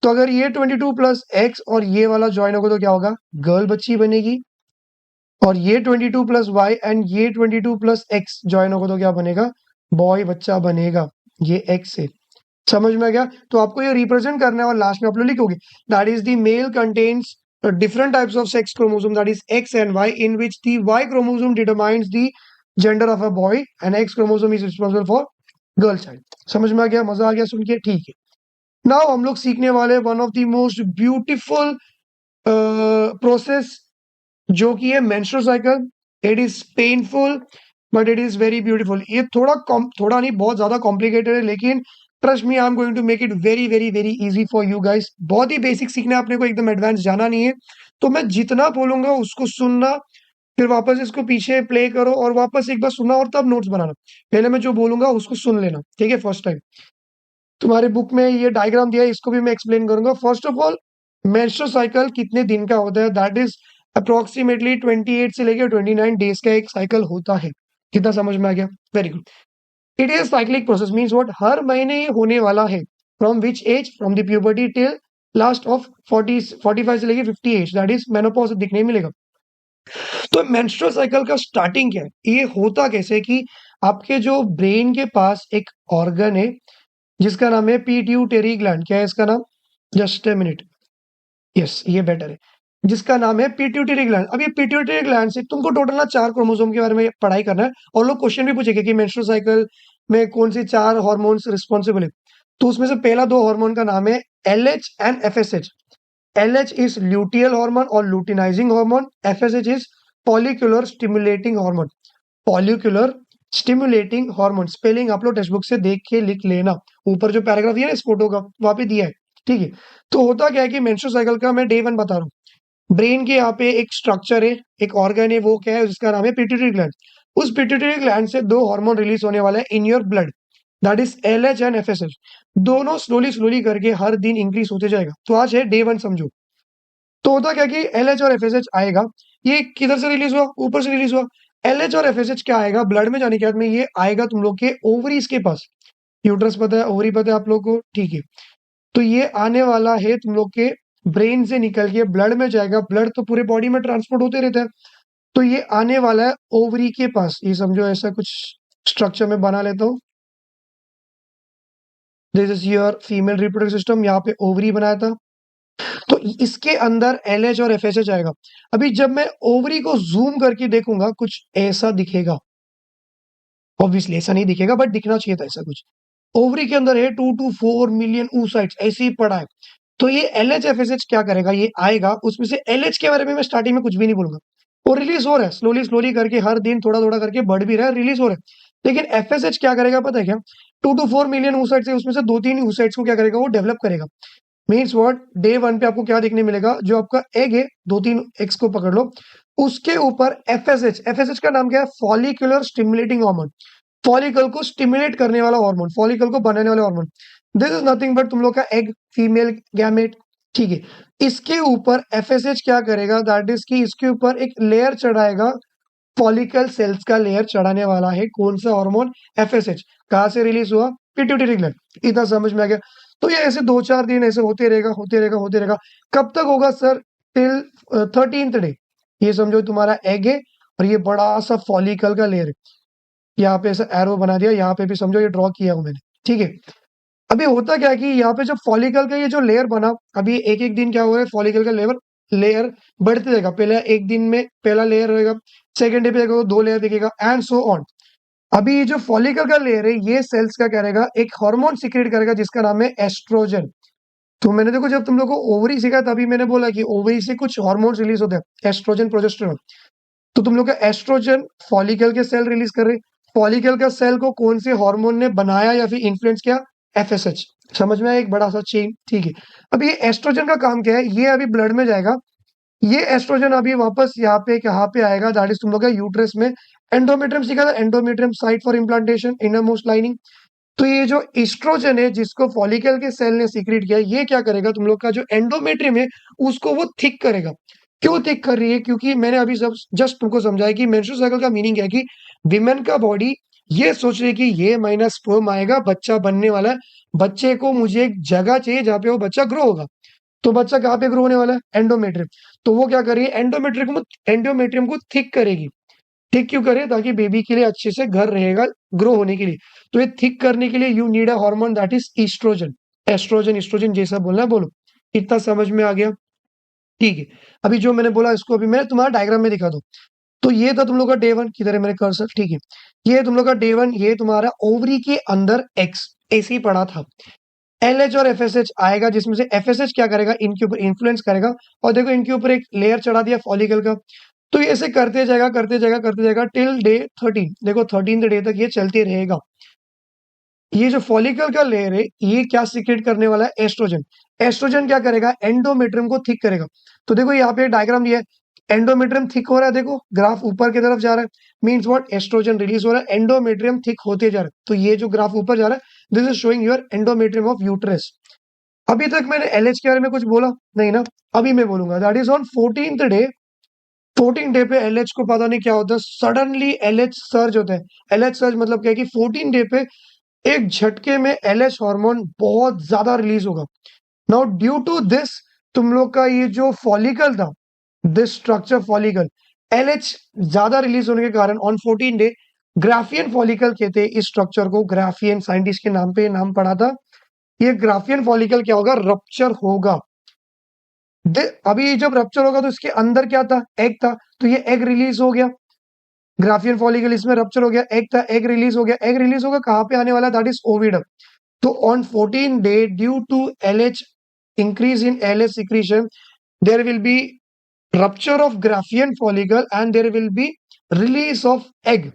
तो अगर ये 22 प्लस एक्स और ये वाला ज्वाइन होगा तो क्या होगा, गर्ल बच्ची बनेगी। और ये 22 प्लस वाई एंड ये 22 प्लस एक्स ज्वाइन होगा तो क्या बनेगा, बॉय बच्चा बनेगा। ये एक्स है, समझ में आ गया। तो आपको ये रिप्रेजेंट करना है और लास्ट में आप लोग लिखोगे that is the male contains different types of sex chromosome, that is X and Y, in which the Y chromosome determines the gender of a boy and X chromosome is responsible for girl child। समझ में आ गया, मजा आ गया सुन के, ठीक है। Now हम लोग सीखने वाले one of the most beautiful process जो कि है menstrual cycle. It is painful but it is very beautiful. ये थोड़ा नहीं, बहुत ज्यादा कॉम्प्लिकेटेड है, लेकिन trust me I am going to make it very very very easy for you guys. बहुत ही बेसिक सीखना है आपने को, एकदम एडवांस जाना नहीं है। तो मैं जितना बोलूंगा उसको सुनना, फिर वापस इसको पीछे प्ले करो और वापस एक बार सुना और तब नोट्स बनाना। पहले मैं जो बोलूंगा उसको सुन लेना, ठीक है। फर्स्ट टाइम तुम्हारे बुक में ये डायग्राम दिया है, इसको भी मैं एक्सप्लेन करूंगा। First of all, menstrual cycle कितने दिन का होता है, दैट इज अप्रोक्सीमेटली 28 से लेकर 29 डेज का एक साइकिल होता है। कितना समझ में आ गया, very good. It is cyclic process, means what, हर महीने ये होने वाला है। From which age, from the puberty till last of 45 से लेकर 50 एज, दैट इज मेनोपॉज दिखने मिलेगा। तो मेंस्ट्रुअल साइकिल का स्टार्टिंग क्या है, ये होता कैसे कि आपके जो ब्रेन के पास एक ऑर्गन है जिसका नाम है पीट्यूटरी ग्लैंड। क्या है इसका नाम, जस्ट ए मिनट, यस ये बेटर है, जिसका नाम है पीट्यूटरी ग्लैंड। अब ये पीट्यूटरी ग्लैंड से तुमको टोटल ना 4 क्रोमोसोम के बारे में पढ़ाई करना है, और लोग क्वेश्चन भी पूछेंगे कि मेंस्ट्रुअल साइकिल में कौन से 4 हार्मोन्स रिस्पॉन्सिबल है। तो उसमें से पहला 2 हार्मोन का नाम है LH and FSH. LH is luteal hormone और luteinising hormone, FSH is follicular stimulating hormone. Follicular stimulating hormone spelling आप लोग टेक्स्ट बुक से देख के लिख लेना, ऊपर जो पैराग्राफ दिया है ना इस फोटो का वहां पे दिया है, ठीक है। तो होता क्या है कि मेंस्ट्रुअल साइकिल का मैं डे 1 बता रहा हूँ। ब्रेन के यहाँ पे एक स्ट्रक्चर है, एक ऑर्गन है, वो क्या है, जिसका नाम है पिट्यूटरी ग्लैंड। उस पिट्यूटरी ग्लैंड से दो हार्मोन रिलीज होने वाला है in your blood, that is LH and FSH. दोनों स्लोली स्लोली करके हर दिन इंक्रीज होते जाएगा। तो आज है डे 1 समझो। तो होता क्या कि एलएच और एफएसएच आएगा, ये किधर से रिलीज हुआ? ऊपर से रिलीज हुआ। एलएच और एफएसएच क्या आएगा ब्लड में जाने के बाद में? ये आएगा तुम लोग के ओवरीज के पास। यूट्रस पता है, ओवरी पता है आप लोग को, ठीक है। तो ये आने वाला है तुम लोग के ब्रेन से निकल के ब्लड में जाएगा। ब्लड तो पूरे बॉडी में ट्रांसपोर्ट होते रहता है। तो ये आने वाला है ओवरी के पास। ये समझो ऐसा कुछ स्ट्रक्चर में बना लेता हूँ। This is your female reproductive system, यहाँ पे ओवरी बनाया था। तो इसके अंदर एलएच और एफएसएच आएगा। अभी जब मैं ओवरी को जूम करके देखूंगा कुछ ऐसा दिखेगा। ऑब्वियसली ऐसा नहीं दिखेगा, बट दिखना चाहिए था ऐसा कुछ। ओवरी के अंदर है 2 to 4 मिलियन oocytes ऐसे ही पड़ा है। तो ये एलएच एफएसएच क्या करेगा? ये आएगा, उसमें से एलएच के बारे में मैं स्टार्टिंग में कुछ भी नहीं बोलूंगा। वो रिलीज हो रहा है स्लोली स्लोली करके, हर दिन थोड़ा थोड़ा करके बढ़ भी रहा है, रिलीज हो रहा है। लेकिन एफएसएच क्या करेगा पता है क्या? 2 to 4 मिलियन oocytes है, उसमें से 2-3 oocytes को क्या करेगा? वो डेवलप करेगा। Means what? डे 1 पे आपको क्या देखने मिलेगा? जो आपका एग है, 2-3 एग्स को पकड़ लो, उसके ऊपर एफएसएच। एफएसएच का नाम क्या है? Follicular stimulating hormone. फॉलिकल को स्टिमुलेट करने वाला हार्मोन, फॉलिकल को बनाने वाला hormone. This is nothing but तुम लोग का एग, फीमेल गैमेट, ठीक है। इसके ऊपर एफएसएच क्या करेगा? दैट इज कि इसके ऊपर एक लेयर चढ़ाएगा, फॉलिकल सेल्स का लेयर चढ़ाने वाला है। कौन सा हार्मोन? एफएसएच। कहां से रिलीज हुआ? Pituitary gland. इतना समझ में आ गया? तो ये ऐसे 2-4 दिन ऐसे होते रहेगा, होते रहेगा, होते रहेगा। कब तक होगा सर? Till 13th day. ये समझो तुम्हारा एग है और ये बड़ा सा फॉलिकल का लेयर है। यहाँ पे ऐसा एरो बना दिया, यहाँ पे भी समझो ये ड्रॉ किया हूं मैंने, ठीक है। अभी होता क्या है कि यहाँ पे जब फॉलिकल का ये जो लेयर बना, अभी एक एक दिन क्या हो रहा है? फॉलिकल का लेयर बढ़ते जाएगा। पहले एक दिन में पहला लेयर रहेगा, सेकंड डे पे जाएगा 2 लेयर दिखेगा, एंड सो ऑन। अभी ये जो फॉलिकल का लेयर है, ये सेल्स का करेगा, एक हार्मोन सिक्रेट करेगा जिसका नाम है एस्ट्रोजन। तो मैंने देखो जब तुम लोग को ओवरी सीखा तभी मैंने बोला कि ओवरी से कुछ हार्मोन रिलीज होते हैं, एस्ट्रोजन, प्रोजेस्टेरोन। तो तुम लोग का एस्ट्रोजन फॉलिकल के सेल रिलीज कर रहे। फॉलिकल का सेल को कौन से हार्मोन ने बनाया या फिर इन्फ्लुएंस किया? एफएसएच। समझ में आया? एक बड़ा सा चेन, ठीक है। अब ये एस्ट्रोजन का काम क्या है? ये अभी ब्लड में जाएगा। ये एस्ट्रोजन अभी वापस यहाँ पे कहाँ पे आएगा? दैट इज तुम लोग का यूट्रस में। एंडोमेट्रियम सीखा था, endometrium site for implantation, inner most lining. तो ये जो एस्ट्रोजन है जिसको फॉलिकल के सेल ने सीक्रेट किया, ये क्या करेगा? तुम लोग का जो एंडोमेट्रियम है उसको वो थिक करेगा। क्यों थिक कर रही है? क्योंकि मैंने अभी सब जस्ट तुमको समझाया कि मेंस्ट्रुअल साइकिल का मीनिंग है कि विमेन का बॉडी ये सोच रही है कि ये महीना स्पर्म आएगा, बच्चा बनने वाला है, बच्चे को मुझे एक जगह चाहिए जहाँ पे वो बच्चा ग्रो होगा। तो बच्चा कहाँ पे ग्रो होने वाला है? एंडोमेट्रियम। तो वो क्या कर रही है? एंडोमेट्रियम को थिक करेगी। थिक क्यों करे? ताकि बेबी के लिए अच्छे से घर रहेगा ग्रो होने के लिए। तो ये थिक करने के लिए you need a hormone that is oestrogen. Oestrogen, oestrogen जैसा बोलना है बोलो। इतना समझ में आ गया? ठीक है। अभी जो मैंने बोला इसको अभी मैं तुम्हारा डायग्राम में दिखा दूं। तो ये था तुम लोग का डे 1, किधर है मेरे कर्सर, ठीक है। ये तुम लोग का डे 1, ये तुम्हारा ओवरी के अंदर एक्स ऐसे ही पड़ा था। एलएच और एफएसएच आएगा, जिसमें से एफएसएच क्या करेगा? इनके ऊपर इन्फ्लुएंस करेगा। और देखो इनके ऊपर एक लेयर चढ़ा दिया फॉलिकल का। तो ये ऐसे करते जाएगा, करते जाएगा, करते जाएगा टिल डे 13। देखो 13th डे तक ये चलते रहेगा। ये जो फॉलिकल का लेयर है, ये क्या सीक्रेट करने वाला है? एस्ट्रोजन। एस्ट्रोजन क्या करेगा? एंडोमेट्रियम को थिक करेगा। तो देखो यहाँ पे डायग्राम दिया है, एंडोमेट्रियम थिक हो रहा है, देखो ग्राफ ऊपर की तरफ जा रहा है। Means what? एस्ट्रोजन रिलीज हो रहा है, एंडोमेट्रियम थिक होते जा रहा है। तो ये जो ग्राफ ऊपर जा रहा है, this is showing your endometrium of uterus. अभी तक मैंने एलएच के बारे में कुछ बोला नहीं ना? अभी मैं बोलूंगा। That is on 14th day. 14 day पे एलएच को पता नहीं क्या होता है, सडनली एलएच सर्ज होता है। एलएच सर्ज मतलब क्या है कि 14 डे पे एक झटके में एलएच हार्मोन बहुत ज्यादा रिलीज होगा। नाउ ड्यू टू दिस, तुम लोग का ये जो फॉलिकल था, दिस स्ट्रक्चर फॉलिकल, एलएच ज्यादा रिलीज होने के कारण ऑन 14 डे ग्राफियन फॉलिकल कहते हैं इस स्ट्रक्चर को। ग्राफियन साइंटिस्ट के नाम पे नाम पड़ा था। ये ग्राफियन फॉलिकल क्या होगा? रप्चर होगा। अभी जब रप्चर होगा तो इसके अंदर क्या था? एग था। तो ये एग रिलीज हो गया, ग्राफियन फॉलिकल इसमें रप्चर हो गया, एग था, एग रिलीज हो गया। एग रिलीज होगा कहाँ पे आने वाला? दैट इज ओविडम। तो on 14 day due to LH increase in LH secretion, there will be rupture of Graafian follicle and there will be release of egg.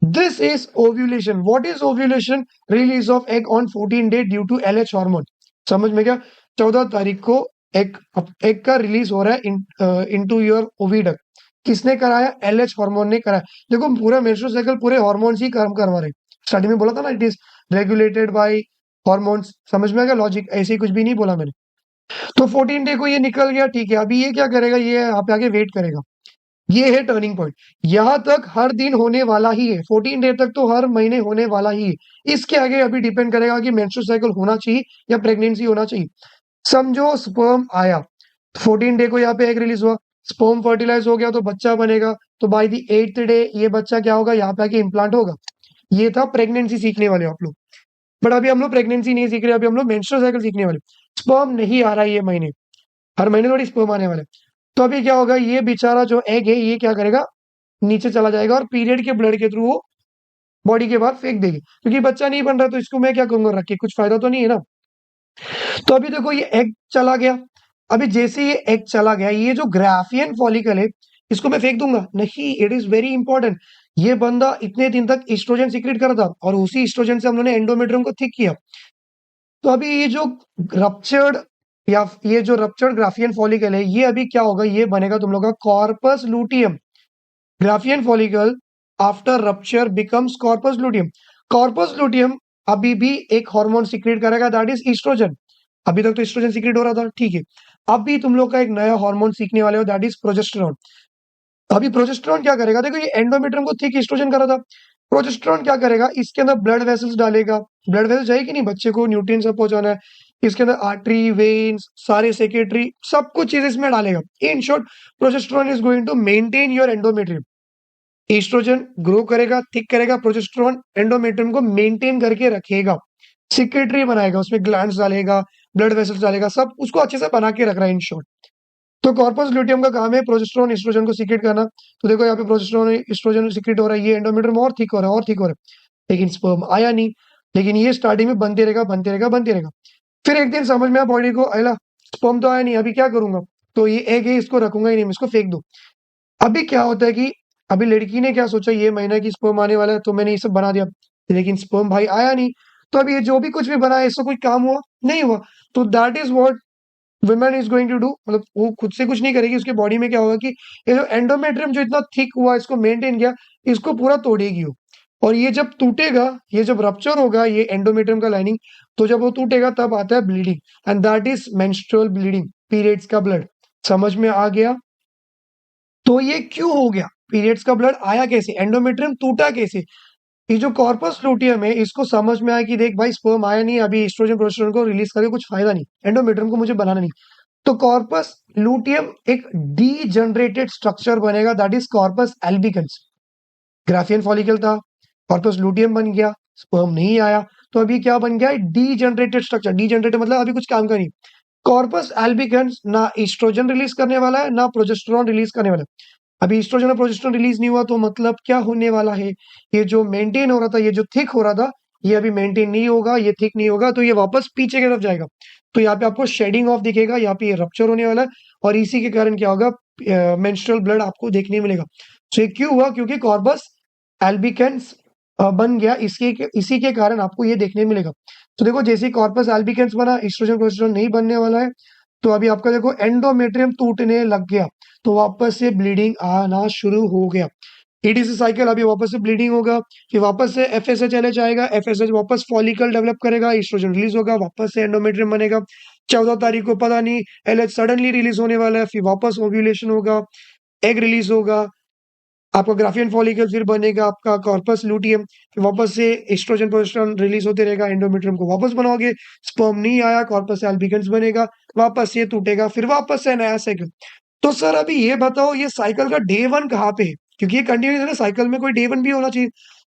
This is ovulation. What is ovulation? Release of egg on 14 day due to LH hormone. समझ में क्या? 14 तारीख को egg का release हो रहा है into your oviduct. किसने कराया? एलएच हार्मोन ने कराया। देखो पूरा मेंस्ट्रुअल साइकिल पूरे हार्मोन्स ही काम करवा रहे। स्टार्टिंग में बोला था ना, it is regulated by hormones. समझ में आ गया लॉजिक? ऐसे ही कुछ भी नहीं बोला मैंने। तो 14 डे को ये निकल गया, ठीक है। अभी ये क्या करेगा? ये यहाँ पे आगे वेट करेगा। ये है टर्निंग पॉइंट। यहां तक हर दिन होने वाला ही है, 14 डे तक तो हर महीने होने वाला ही है। इसके आगे अभी डिपेंड करेगा कि मेंस्ट्रुअल साइकिल होना चाहिए या प्रेगनेंसी होना चाहिए। समझो स्पर्म आया, 14 डे को यहाँ पे एग रिलीज हुआ, स्पर्म फर्टिलाइज हो गया तो बच्चा बनेगा। तो बाय द 8th डे ये बच्चा क्या होगा? यहाँ पे आके इम्प्लांट होगा। ये था प्रेगनेंसी सीखने वाले आप लोग। बट अभी हम लोग प्रेगनेंसी नहीं सीख रहे, अभी हम लोग मेंस्ट्रुअल साइकिल सीखने वाले। स्पर्म नहीं आ रहा है ये महीने, हर महीने थोड़ी स्पर्म आने वाले। तो अभी क्या होगा? ये बेचारा जो एग है ये क्या करेगा? नीचे चला जाएगा और पीरियड के ब्लड के थ्रू वो बॉडी के बाहर फेंक देगी, क्योंकि बच्चा नहीं बन रहा तो इसको मैं क्या करूंगा रख के? कुछ फायदा तो नहीं है ना। तो अभी देखो ये एग चला गया। अभी जैसे ये एग चला गया, ये जो ग्राफियन फॉलिकल है इसको मैं फेंक दूंगा? नहीं, इट इज वेरी इंपॉर्टेंट। ये बंदा इतने दिन तक एस्ट्रोजन सीक्रेट कर रहा था और उसी एस्ट्रोजन से हम लोगों ने एंडोमेट्रियम को थिक किया। तो अभी ये जो रप्चर्ड या ये जो रप्चर्ड ग्राफियन फॉलिकल है, ये अभी क्या होगा? ये बनेगा तुम लोग का corpus luteum. Graafian follicle after rupture becomes corpus luteum. Corpus luteum अभी भी एक हार्मोन सीक्रेट करेगा, दैट इज ईस्ट्रोजन। अभी तक तो ईस्ट्रोजन सीक्रेट हो रहा था, ठीक है। अभी तुम लोग का एक नया हार्मोन सीखने वाले हो, दैट इज प्रोजेस्टेरॉन। अभी प्रोजेस्टेरॉन क्या करेगा? देखो ये एंडोमेट्रियम को थिक ईस्ट्रोजन करा था। प्रोजेस्टेरॉन क्या करेगा? इसके अंदर ब्लड वेसल्स डालेगा। ब्लड वेसल्स चाहिए कि नहीं? बच्चे को न्यूट्रिएंट सब पहुंचाना है। इसके अंदर आर्टरी, वेन्स, सारे सेक्रेटरी, सब कुछ चीज इसमें डालेगा। In short, progesterone is going to maintain your endometrium. Oestrogen grow करेगा, थिक करेगा, प्रोजेस्टेरॉन एंडोमेट्रियम को मेंटेन करके रखेगा, सिक्रेटरी बनाएगा, उसमें ग्लैंड्स डालेगा, ब्लड वेसल्स डालेगा, सब उसको अच्छे से बना के रख रहा है इन शॉर्ट। तो कॉर्पस ल्यूटियम का काम है प्रोजेस्टेरॉन एस्ट्रोजन को सीक्रेट करना। तो देखो यहाँ पे प्रोजेस्टेरॉन एस्ट्रोजन सीक्रेट हो रहा है, ये एंडोमेट्रियम और थिक हो रहा है और थिक हो रहा है, लेकिन स्पर्म आया नहीं। लेकिन ये स्टार्टिंग में बनते रहेगा, बनते रहेगा, बनते रहेगा। फिर एक दिन समझ में आया बॉडी को, अला स्पर्म तो आया नहीं, अभी क्या करूंगा? तो ये एग है, इसको रखूंगा ही नहीं, मैं इसको फेंक दूं। अभी क्या होता है कि अभी लड़की ने क्या सोचा, ये महीना की स्पर्म आने वाला है तो मैंने ये सब बना दिया, लेकिन स्पर्म भाई आया नहीं। तो अभी ये जो भी कुछ भी बना है, इससे कोई काम हुआ नहीं हुआ। तो that is what women is going to do. मतलब वो खुद से कुछ नहीं करेगी, उसके बॉडी में क्या होगा कि ये जो एंडोमेट्रियम जो इतना थिक हुआ, इसको मेंटेन किया, इसको पूरा तोड़ेगी वो। और ये जब टूटेगा, ये जब रप्चर होगा ये एंडोमेट्रियम का लाइनिंग, तो जब वो टूटेगा तब आता है bleeding, and that is menstrual bleeding, periods का ब्लड। समझ में आ गया? तो ये क्यों हो गया? पीरियड्स का ब्लड आया कैसे? एंडोमेट्रियम टूटा कैसे? ये जो कॉर्पस लूटियम है, इसको समझ में आया कि देख भाई स्पर्म आया नहीं, अभी एस्ट्रोजन प्रोजेस्टेरॉन को रिलीज करके कुछ फायदा नहीं, एंडोमेट्रियम को मुझे बनाना नहीं। तो कॉर्पस लूटियम एक डीजनरेटेड स्ट्रक्चर बनेगा, that is corpus albicans. Graafian follicle था, कॉर्पस लूटियम बन गया, स्पर्म नहीं आया, तो अभी क्या बन गया? Degenerated structure. डीजनरेटेड मतलब अभी कुछ काम का नहीं। कॉर्पस एल्बिकन्स ना एस्ट्रोजन रिलीज करने वाला है, ना प्रोजेस्टेरॉन रिलीज करने वाला है। अभी एस्ट्रोजन और प्रोजेस्टेरॉन रिलीज नहीं हुआ, तो मतलब क्या होने वाला है? ये जो मेंटेन हो रहा था, ये जो थिक हो रहा था, ये अभी मेंटेन नहीं होगा, ये थिक नहीं होगा, तो ये वापस पीछे की तरफ जाएगा। तो यहाँ पे आपको शेडिंग ऑफ दिखेगा, यहाँ पे ये रप्चर होने वाला है, और इसी के कारण क्या होगा? मेंस्ट्रुअल ब्लड आपको देखने मिलेगा। तो ये क्यों हुआ? क्योंकि कॉर्पस एल्बिकन्स बन गया, इसी के कारण आपको ये देखने मिलेगा। तो देखो जैसे कॉर्पस एल्बिकन्स बना, एस्ट्रोजन प्रोजेस्टेरॉन नहीं बनने वाला है, तो अभी आपका देखो एंडोमेट्रियम टूटने लग गया, तो वापस से ब्लीडिंग आना शुरू हो गया। इट इज साइकिल, अभी वापस से ब्लीडिंग होगा, फिर वापस से एफएसएच एलएच आएगा, एफएसएच वापस फॉलिकल डेवलप करेगा, एस्ट्रोजन रिलीज होगा, वापस से एंडोमेट्रियम बनेगा। 14 तारीख को पता नहीं एलएच सडनली रिलीज होने वाला है, फिर वापस ओव्यूलेशन होगा, एग रिलीज होगा, आपका ग्राफियन फॉलिकल फिर बनेगा, आपका कॉर्पस लूटियम, फिर वापस से एस्ट्रोजन प्रोजेस्टेरॉन रिलीज होते रहेगा, एंडोमेट्रियम को वापस बनाओगे, स्पर्म नहीं आया, कॉर्पस एल्बिकन्स बनेगा, वापस ये टूटेगा, फिर वापस से नया साइकिल। तो सर अभी ये बताओ, ये साइकिल का डे वन कहाँ पे है? क्योंकि ये कंटिन्यूस है ना, साइकिल में कोई डे वन भी होना चाहिए।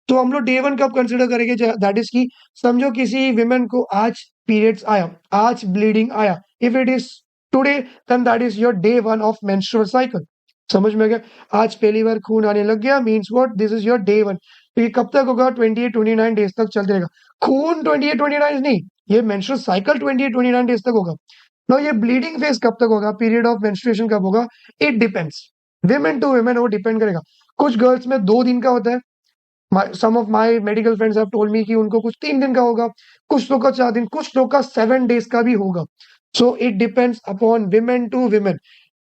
तो हम लोग डे वन कब कंसिडर करेंगे? दैट इज की समझो किसी विमेन को आज पीरियड्स आया, आज ब्लीडिंग आया, if it is today, then that is your day one of menstrual cycle. समझ में गया? आज पहली बार खून आने लग गया, means what? This is your day one. तो ये कब तक होगा? 28-29 डेज तक चलते रहेगा। खून 28-29 नहीं, ये मेंस्ट्रुअल साइकिल 28-29 डेज तक होगा। नो, ये ब्लीडिंग फेज कब तक होगा? पीरियड ऑफ मेंस्ट्रुएशन कब होगा? It depends, women to women वो डिपेंड करेगा। कुछ गर्ल्स में 2 दिन का होता है, some of my medical friends have told me कि उनको कुछ 3 दिन का होगा, कुछ लोग का 4 दिन, कुछ लोग का 7 डेज का भी होगा। So it depends upon women to women.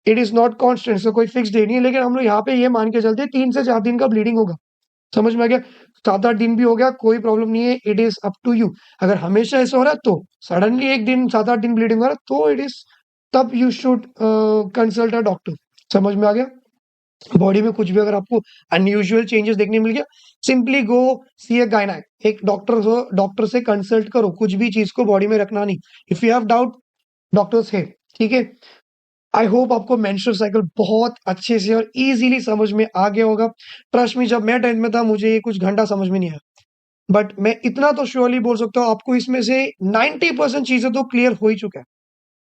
It is not constant, इसका कोई फिक्स डे नहीं है, लेकिन हम लोग यहाँ पे ये मान के चलते हैं 3 से 4 दिन का ब्लीडिंग होगा। समझ में आ गया? 7-8 दिन भी हो गया, कोई प्रॉब्लम नहीं है, it is up to you. अगर हमेशा ऐसा हो रहा है तो सडनली एक दिन 7-8 दिन ब्लीडिंग हो रहा है तो इट इज, तब you should consult a doctor. समझ में आ गया? बॉडी में कुछ भी अगर आपको अनयूजुअल चेंजेस देखने मिल गया, सिंपली गो सी ए गायनाक, एक डॉक्टर से कंसल्ट करो, कुछ भी चीज को बॉडी में रखना नहीं। If you have doubt, doctors है, ठीक है। आई होप आपको मेंस्ट्रुअल साइकिल बहुत अच्छे से और इजीली समझ में आ गया होगा। ट्रस्ट मी, जब मैं 10th में था मुझे ये कुछ घंटा समझ में नहीं आया, बट मैं इतना तो श्योरली बोल सकता हूँ आपको इसमें से 90% चीजें तो क्लियर हो ही चुका है।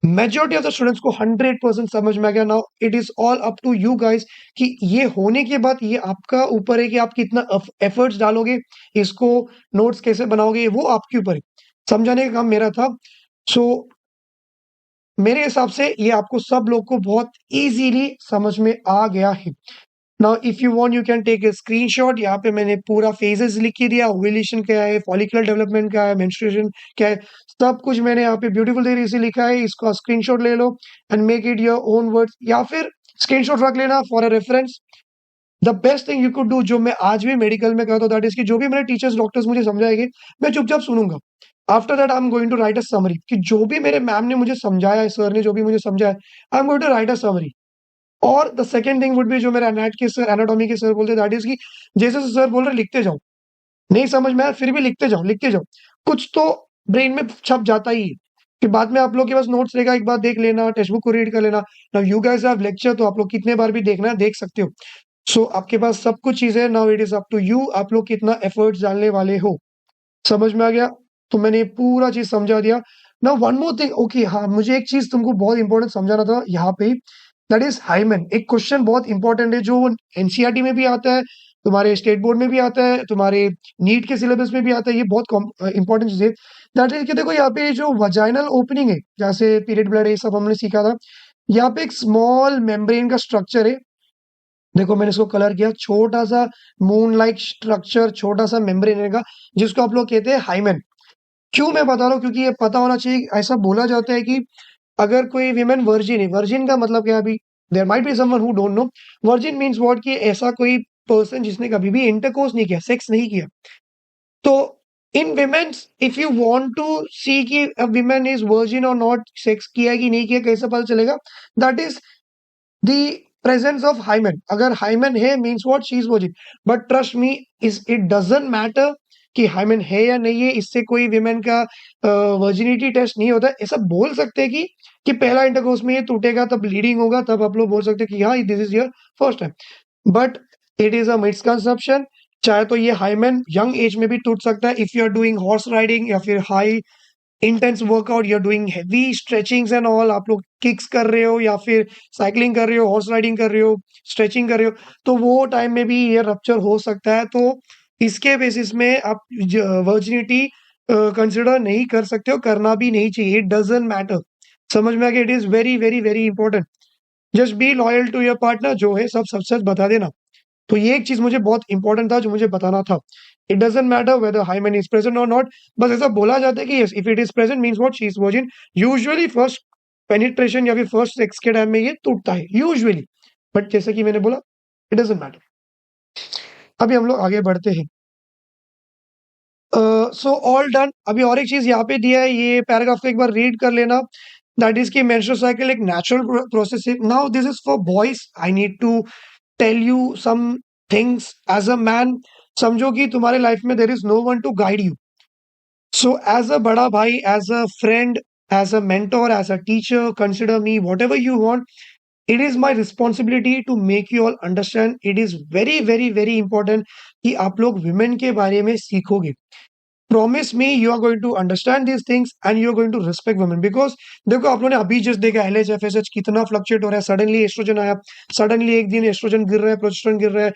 मेजॉरिटी ऑफ द स्टूडेंट्स को 100% समझ में आ गया। Now it is all up to you guys कि ये होने के बाद ये आपका ऊपर है कि आप कितना एफर्ट्स डालोगे, इसको नोट्स कैसे बनाओगे, वो आपके ऊपर है। समझाने का काम मेरा था। सो मेरे हिसाब से ये आपको सब लोग को बहुत इजीली समझ में आ गया है। Now if you want you can take a screenshot. यहाँ पे मैंने पूरा फेजेस लिख के दिया, ओव्यूलेशन क्या है, फॉलिकुलर डेवलपमेंट क्या है, मेंस्ट्रुएशन क्या है, सब कुछ मैंने यहाँ पे ब्यूटीफुल तरीके से लिखा है। इसका स्क्रीनशॉट ले लो and make it your own words, या फिर स्क्रीनशॉट रख लेना for a reference. The best thing you could do, जो मैं आज भी मेडिकल में करता हूँ, दैट इज कि जो भी मेरे टीचर्स डॉक्टर्स मुझे समझाएंगे मैं चुपचाप सुनूंगा। After that I am going to write a summary, कि जो भी मेरे मैम ने मुझे समझाया है, सर ने जो भी मुझे समझाया, I am going to write a summary. और the second thing would be, जो मेरे एनाटॉमी के सर बोलते, दैट इज कि जैसे सर बोल रहे लिखते जाओ, नहीं समझ में आया फिर भी लिखते जाओ लिखते जाओ, कुछ तो ब्रेन में छप जाता ही है। फिर बाद में आप लोग के पास नोट्स रहेगा, एक बार देख लेना, टेक्स्ट बुक को रीड कर लेना। Now you guys have lecture, तो आप लोग कितने बार भी देखना है देख सकते हो। सो आपके पास सब कुछ चीजें, now it is up to you, आप लोग कितना एफर्ट्स डालने वाले हो। समझ में आ गया? तो मैंने ये पूरा चीज समझा दिया। Now one more thing, okay हाँ, मुझे एक चीज तुमको बहुत इंपॉर्टेंट समझाना था यहाँ पे, दैट इज हाइमेन। एक क्वेश्चन बहुत इंपॉर्टेंट है जो एनसीईआरटी में भी आता है, तुम्हारे स्टेट बोर्ड में भी आता है, तुम्हारे नीट के सिलेबस में भी आता है, ये बहुत इंपॉर्टेंट चीज है। दैट इज कि देखो यहाँ पे जो वजाइनल ओपनिंग है, जैसे पीरियड ब्लड, ये सब हमने सीखा था। यहाँ पे एक स्मॉल मेम्ब्रेन का स्ट्रक्चर है, देखो मैंने इसको कलर किया, छोटा सा मून लाइक स्ट्रक्चर, छोटा सा मेम्ब्रेन रहेगा, जिसको आप लोग कहते हैं हाइमेन। क्यों मैं बता रहा हूँ, क्योंकि ये पता होना चाहिए। ऐसा बोला जाता है कि अगर कोई विमेन वर्जिन है, वर्जिन का मतलब क्या है, अभी there might be someone who don't know virgin means what, कि ऐसा कोई पर्सन जिसने कभी भी इंटरकोर्स नहीं किया, सेक्स नहीं किया। तो in women's, if you want to see कि अ विमेन इज वर्जिन और नॉट, सेक्स किया कि नहीं किया कैसे पता चलेगा, that is the presence of hymen। अगर hymen है means what, she is virgin। but trust me, is it doesn't matter कि hymen है या नहीं है, इससे कोई women का वर्जिनिटी टेस्ट नहीं होता। ऐसा बोल सकते हैं कि पहला इंटरकोर्स में ये टूटेगा तब ब्लीडिंग होगा, तब आप लोग बोल सकते हैं कि हाँ this is your first time, but it is a misconception. चाहे तो ये हाइमेन यंग एज में भी टूट सकता है, if you are doing horse riding या फिर high intense workout, you are doing heavy stretchings and all, आप लोग किक्स कर रहे हो या फिर साइकिलिंग कर रहे हो, हॉर्स राइडिंग कर रहे हो, स्ट्रेचिंग कर रहे हो, तो वो टाइम में भी ये रप्चर हो सकता है। तो इसके बेसिस में आप वर्जिनिटी कंसिडर नहीं कर सकते हो, करना भी नहीं चाहिए, इट डजंट मैटर। समझ में आ गया? It is very very very important. Just be loyal to your partner, जो है सब सच सच बता देना। तो ये एक चीज मुझे बहुत इंपॉर्टेंट था जो मुझे बताना था। It doesn't matter whether hymen is present और नॉट, बस ऐसा बोला जाता है कि yes if it is present means what, she is virgin. Usually first penetration या फिर फर्स्ट सेक्स के टाइम में ये टूटता है यूजुअली, बट जैसे कि मैंने बोला इट डजंट मैटर। अभी हम लोग आगे बढ़ते हैं। So all done. अभी और एक चीज यहाँ पे दिया है, ये पैराग्राफ को एक बार रीड कर लेना। दैट इज कि मेंस्ट्रुअल साइकिल एक नेचुरल प्रोसेस है। Now this is for boys, I need to tell you some things as a man. समझो कि तुम्हारे लाइफ में there is no one to guide you. So as a बड़ा भाई, as a friend, as a mentor, as a teacher, consider me whatever you want. It is my responsibility to make you all understand. It is very very very important कि आप लोग women के बारे में सीखोगे। Promise me you are going to understand these things and you are going to respect women. Because देखो आप लोगों ने अभी जस्ट देखा एलएच एफएसएच कितना फ्लक्चुएट हो रहा है, सडनली एस्ट्रोजन आया, सडनली एक दिन एस्ट्रोजन गिर रहा है, प्रोजेस्टेरोन गिर रहा है,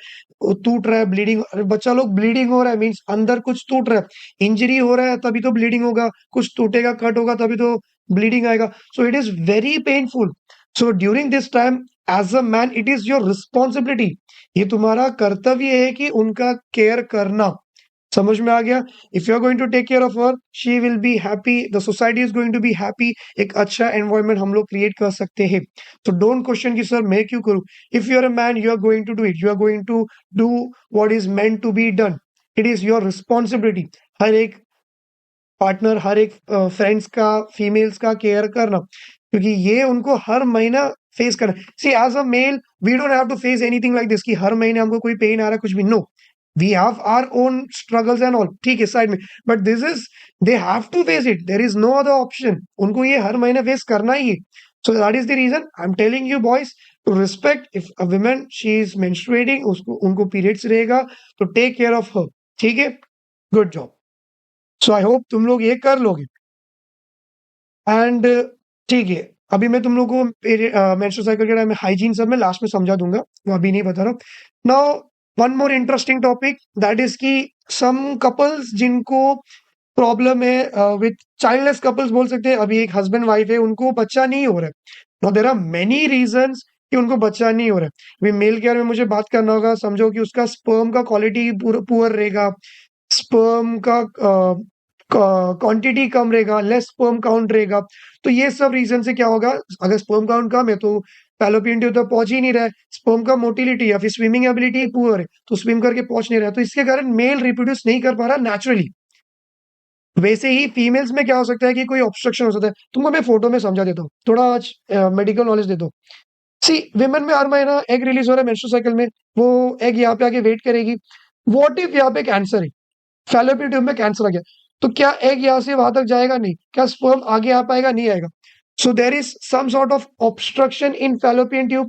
टूट रहा है, ब्लीडिंग, बच्चा लोग ब्लीडिंग हो रहा है मीन्स अंदर कुछ टूट रहा है, इंजरी हो रहा है तभी तो ब्लीडिंग होगा, कुछ टूटेगा कट होगा तभी तो ब्लीडिंग आएगा। So it is very painful. So during this time as a man it is your responsibility, ये तुम्हारा कर्तव्य है कि उनका केयर करना। समझ में आ गया? If you are going to take care of her, she will be happy, the society is going to be happy. एक अच्छा एनवायरनमेंट हम लोग क्रिएट कर सकते हैं। तो डोंट क्वेश्चन कि सर मैं क्यों करूं। If you are a man, you are going to do it, you are going to do what is meant to be done. It is your responsibility. हर एक पार्टनर, हर एक फ्रेंड्स का, females का care करना, क्योंकि ये उनको हर महीना फेस करना। See as a male we don't have to face anything like this कि हर महीने हमको कोई पेन आ रहा है, कुछ भी। No, we have our own struggles and all, ठीक है, साइड में। But this is, they have to face it, there is no other option. उनको ये हर महीने फेस करना ही है। So that is the reason I am telling you boys to respect. If a woman she is menstruating, उसको उनको periods रहेगा, तो टेक केयर ऑफ हर, ठीक है। Good job. So I hope तुम लोग ये कर लोगे। एंड ठीक है, अभी मैं तुम लोग को मेंस्ट्रुअल साइकिल के टाइम में हाइजीन सब मैं लास्ट में समझा दूंगा, वो अभी नहीं बता रहा हूँ। Now one more interesting topic, that is कि सम कपल्स जिनको प्रॉब्लम है विथ चाइल्डलेस कपल्स बोल सकते हैं। अभी एक हस्बैंड वाइफ है, उनको बच्चा नहीं हो रहा है। Now there are many reasons कि उनको बच्चा नहीं हो रहा है। अभी मेल केयर में मुझे बात करना होगा, समझो कि उसका स्पर्म का क्वालिटी पुअर रहेगा, स्पर्म का क्वांटिटी कम रहेगा, लेस स्पर्म काउंट रहेगा। तो ये सब रीजन से क्या होगा, अगर स्पर्म काउंट कम है तो फैलोपियन ट्यूब तक पहुंच ही नहीं रहा है। स्पर्म का मोटिलिटी या फिर स्विमिंग एबिलिटी पुअर है, तो स्विम करके पहुंच नहीं रहा है, तो इसके कारण मेल रिप्रोड्यूस नहीं कर पा रहा नेचुरली। वैसे ही फीमेल्स में क्या हो सकता है कि कोई ऑब्स्ट्रक्शन हो सकता है। तुमको मैं फोटो में समझा देता हूँ, थोड़ा आज मेडिकल नॉलेज देता हूँ। सी, विमेन में हर महीना एग रिलीज हो रहा है मेंस्ट्रुअल साइकिल में, वो एग यहाँ पे आके वेट करेगी। व्हाट इफ यहाँ पे कैंसर है, फैलोपियन ट्यूब में कैंसर आ गया, तो क्या एग यहाँ से वहां तक जाएगा? नहीं। क्या स्पर्म आगे आ पाएगा? नहीं आएगा। So there is some sort of obstruction in fallopian tube,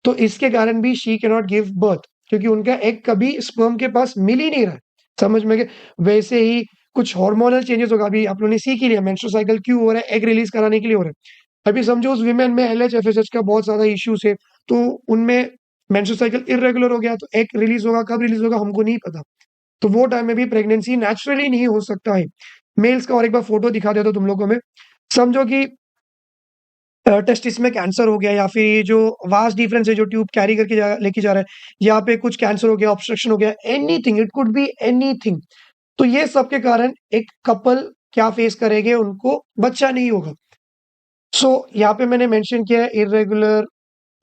तो इसके कारण भी she can not give birth, क्योंकि उनका एग कभी स्पर्म के पास मिल ही नहीं रहा है। समझ में गए? वैसे ही कुछ हार्मोनल चेंजेस होगा, अभी आप लोगों ने सीख ही लिया मेंस्ट्रुअल साइकिल क्यों हो रहा है, एग रिलीज कराने के लिए हो रहा है। अभी समझो उस विमेन में एलएच एफएसएच का बहुत ज्यादा इश्यूज है, तो उनमें मेंस्ट्रुअल साइकिल इरेगुलर हो गया, तो एग रिलीज होगा, कब रिलीज होगा हमको नहीं पता। तो वो टाइम में भी प्रेगनेंसी नेचुरली नहीं हो सकता है। मेल्स का और एक बार फोटो दिखा देता हूं तुम लोगों में। समझो कि टेस्टिस में कैंसर हो गया, या फिर ये जो वास्ट डिफरेंस है जो ट्यूब कैरी करके लेके जा रहा है, यहाँ पे कुछ कैंसर हो गया, ऑब्स्ट्रक्शन हो गया, anything, it could be anything. तो ये सब के कारण एक कपल क्या फेस करेंगे, उनको बच्चा नहीं होगा। सो यहाँ पे मैंने मेंशन किया है irregular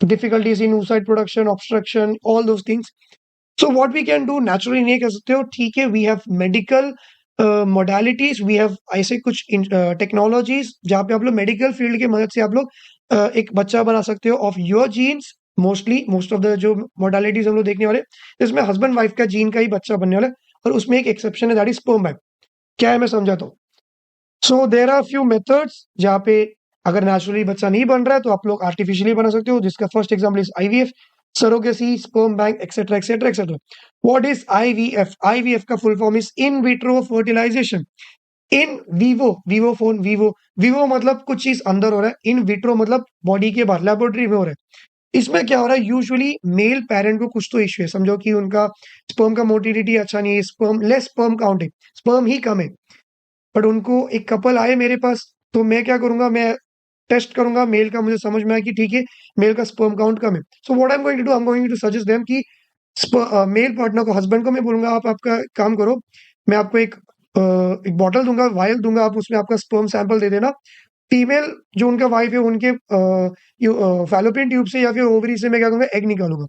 difficulties in oocyte production, obstruction, all those things. So what we can do, naturally नहीं कर सकते हो, ठीक है। We have medical modalities, we have ऐसे कुछ टेक्नोलॉजीज जहाँ पे आप लोग मेडिकल फील्ड की मदद से आप लोग एक बच्चा बना सकते हो of your genes. Most of the जो मोडालिटीज हम लोग देखने वाले, इसमें हस्बैंड वाइफ का जीन का ही बच्चा बनने वाला है। और उसमें एक एक्सेप्शन है, दैट इज स्पर्म बैंक। क्या है मैं समझाता हूँ। सो देर आर फ्यू मेथड्स जहाँ पे अगर नेचुरली बच्चा नहीं बन रहा है, तो आप लोग आर्टिफिशियली बना सकते हो, जिसका first example is IVF, surrogacy, sperm bank, etcetera etcetera etcetera. What is IVF? IVF का full form is in vitro fertilization. In vivo, vivo phone, vivo, vivo मतलब कुछ चीज अंदर हो रहा है, इन विट्रो मतलब बॉडी के बाहर, लेबोरेटरी में हो रहा है। इसमें क्या हो रहा है, यूजुअली मेल पेरेंट को कुछ तो इश्यू है, समझो कि उनका स्पर्म का मोटिलिटी अच्छा नहीं है, स्पर्म लेस स्पर्म काउंट है, स्पर्म ही कम है। बट उनको एक कपल आए मेरे पास, तो मैं क्या करूंगा, मैं टेस्ट करूंगा मेल का, मुझे समझ में आया कि ठीक है मेल का स्पर्म काउंट कम है। So what I am going to do, I am going to suggest them कि मेल पार्टनर को, हस्बैंड को मैं बोलूंगा आप आपका काम करो, मैं आपको एक बॉटल दूंगा, वायल दूंगा, आप उसमें आपका स्पर्म सैंपल दे देना। फीमेल जो उनका वाइफ है, उनके फैलोपियन ट्यूब से या फिर ओवरी से मैं क्या करूंगा, एग निकालूंगा।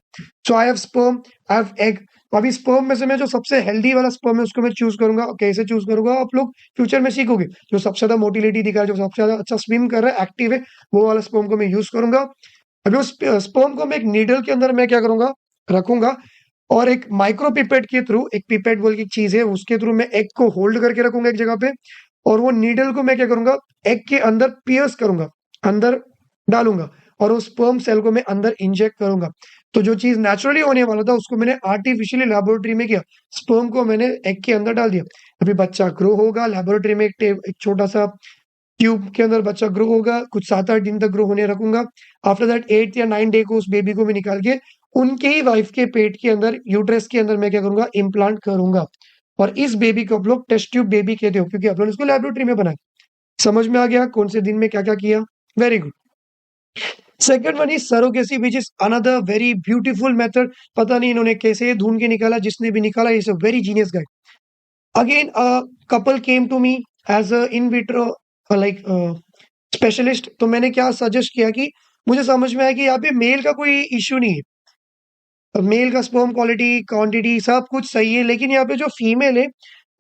So I have sperm, I have egg. अभी स्पर्म में से मैं जो सबसे हेल्दी वाला स्पर्म है उसको मैं चूज करूंगा। कैसे चूज करूंगा, आप लोग फ्यूचर में सीखोगे। जो सबसे ज्यादा मोटिलिटी दिखा है, जो सबसे ज्यादा अच्छा स्विम कर रहा है, एक्टिव है, वो वाला स्पर्म को मैं यूज करूंगा। अभी उस स्पर्म को मैं एक नीडल के अंदर मैं क्या करूंगा, रखूंगा, और एक माइक्रो पिपेट के थ्रू, एक पिपेट बोल की एक चीज है, उसके थ्रू मैं एग को होल्ड करके रखूंगा एक जगह पे। और वो नीडल को मैं क्या करूंगा, एग के अंदर पियर्स करूंगा, अंदर डालूंगा, और उस स्पर्म सेल को मैं अंदर इंजेक्ट करूंगा। तो जो चीज नेचुरली होने वाला था उसको मैंने आर्टिफिशियली लेबोरेटरी में किया, स्पर्म को मैंने एग के अंदर डाल दिया। अभी बच्चा ग्रो होगा लेबोरेटरी में, एक छोटा सा ट्यूब के अंदर बच्चा ग्रो होगा, कुछ 7-8 दिन तक ग्रो होने रखूंगा। आफ्टर दैट 8 या 9 डे को उस बेबी को मैं निकाल के उनके ही वाइफ के पेट के अंदर, यूट्रस के अंदर मैं क्या करूंगा, इम्प्लांट करूंगा। और इस बेबी को आप लोग टेस्ट ट्यूब बेबी कहते हो, क्योंकि आप लोग इसको लेबोरेटरी में बनाया। समझ में आ गया कौन से दिन में क्या क्या किया? Very good. Second one is surrogacy, which is another very beautiful method. पता नहीं इन्होंने कैसे ढूंढ के निकाला, जिसने भी निकाला is a very genius guy. Again couple came to me as a in vitro like specialist. तो मैंने क्या सजेस्ट किया कि मुझे समझ में आया कि यहाँ पे मेल का कोई इश्यू नहीं है, मेल का स्पर्म क्वालिटी क्वांटिटी सब कुछ सही है, लेकिन यहाँ पे जो फीमेल है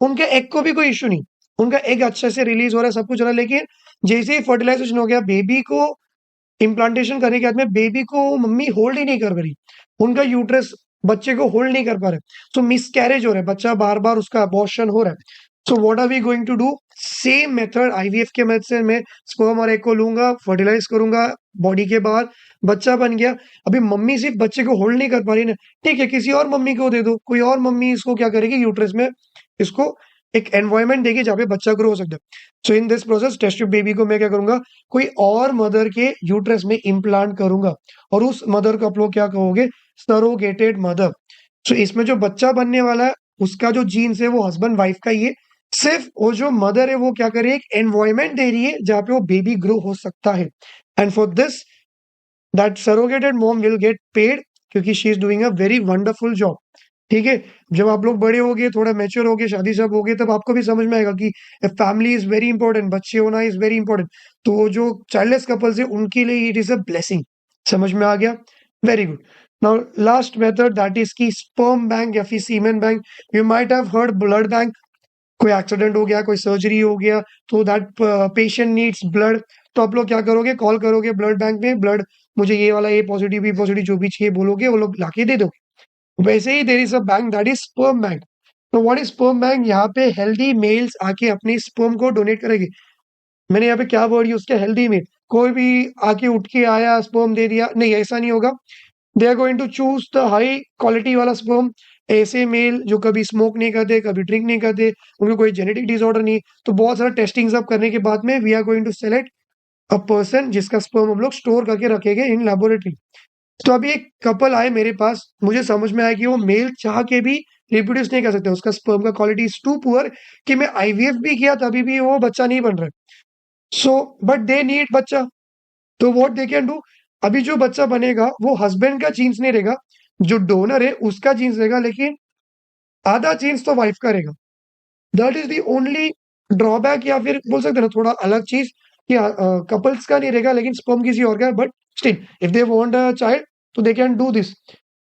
उनके एग को भी कोई इश्यू नहीं, उनका एग अच्छे से रिलीज हो रहा है, सब कुछ हो रहा है, लेकिन जैसे ही फर्टिलाइजेशन हो गया बेबी को इम्प्लांटेशन करने के बाद में बेबी को मम्मी होल्ड ही नहीं कर पा रही, उनका यूट्रस बच्चे को होल्ड नहीं कर पा रहे, सो मिसकैरेज हो रहा है, बच्चा बार बार उसका अबॉर्शन हो रहा है। So what are we going to do, same method IVF के मेथड से मैं स्पर्म और एग को लूंगा, फर्टिलाइज करूंगा बॉडी के बाहर, बच्चा बन गया। अभी मम्मी सिर्फ बच्चे को होल्ड नहीं कर पा रही ना, ठीक है किसी और मम्मी को दे दो, कोई और मम्मी इसको क्या करेगी यूट्रस में इसको एक एनवायरमेंट देगी जहाँ पे बच्चा ग्रो हो सकता है। So in this process test tube baby को मैं क्या करूंगा, कोई और मदर के यूट्रस में इम्प्लांट करूंगा, और उस मदर को आप लोग क्या कहोगे, सरोगेटेड मदर। सो इसमें जो बच्चा बनने वाला है उसका जो जीन्स है वो हस्बैंड वाइफ का ही है, सिर्फ वो जो मदर है वो क्या कर रही है, एक एनवायरमेंट दे रही है जहाँ पे वो बेबी ग्रो हो सकता है। And for this that surrogated mom will get paid, क्योंकि she is doing a very wonderful job. ठीक है, जब आप लोग बड़े होगे, थोड़ा मैच्योर होगे, शादी सब होगे, तब आपको भी समझ में आएगा कि फैमिली इज वेरी इंपॉर्टेंट, बच्चे होना इज वेरी इंपॉर्टेंट। तो वो जो चाइल्डलेस कपल्स है उनके लिए इट इज अ ब्लेसिंग। समझ में आ गया, very good. Now last method that is की स्पर्म बैंक या फिर semen bank. You might have heard blood bank, कोई एक्सीडेंट हो गया, कोई सर्जरी हो गया, तो दैट पेशेंट नीड्स ब्लड, तो आप लोग क्या करोगे, कॉल करोगे ब्लड बैंक में, ब्लड मुझे ये वाला ए पॉजिटिव बी पॉजिटिव जो भी चाहिए बोलोगे, वो लोग लाके दे दो। वैसे ही there is a bank that is sperm bank. तो व्हाट इज स्पर्म बैंक, यहाँ पे हेल्दी मेल्स आके अपनी स्पर्म को डोनेट करेंगे। मैंने यहाँ पे क्या वर्ड यूज किया, हेल्दी मेल, कोई भी आके उठ के आया स्पर्म दे दिया, नहीं ऐसा नहीं होगा। They are going to choose the high quality वाला स्पर्म, ऐसे मेल जो कभी स्मोक नहीं करते, कभी ड्रिंक नहीं करते, उनको कोई जेनेटिक डिसऑर्डर नहीं, तो बहुत सारा टेस्टिंग सब करने के बाद में we are going to select a person जिसका स्पर्म हम लोग स्टोर करके रखेंगे इन लेबोरेटरी। तो अभी एक कपल आए मेरे पास, मुझे समझ में आया कि वो मेल चाह के भी रिप्रोड्यूस नहीं कर सकते, उसका स्पर्म का क्वालिटी इज टू पुअर, कि मैं आईवीएफ भी किया तभी भी वो बच्चा नहीं बन रहा है। सो बट दे नीड बच्चा, तो व्हाट दे कैन डू, अभी जो बच्चा बनेगा वो हस्बैंड का जीन्स नहीं रहेगा, जो डोनर है उसका जीन्स रहेगा, लेकिन आधा जीन्स तो वाइफ का रहेगा। That is the only drawback, या फिर बोल सकते हैं ना थोड़ा अलग चीज, कि कपल्स का नहीं रहेगा लेकिन स्पर्म किसी और का है, but still if they want a child तो दे कैन डू दिस।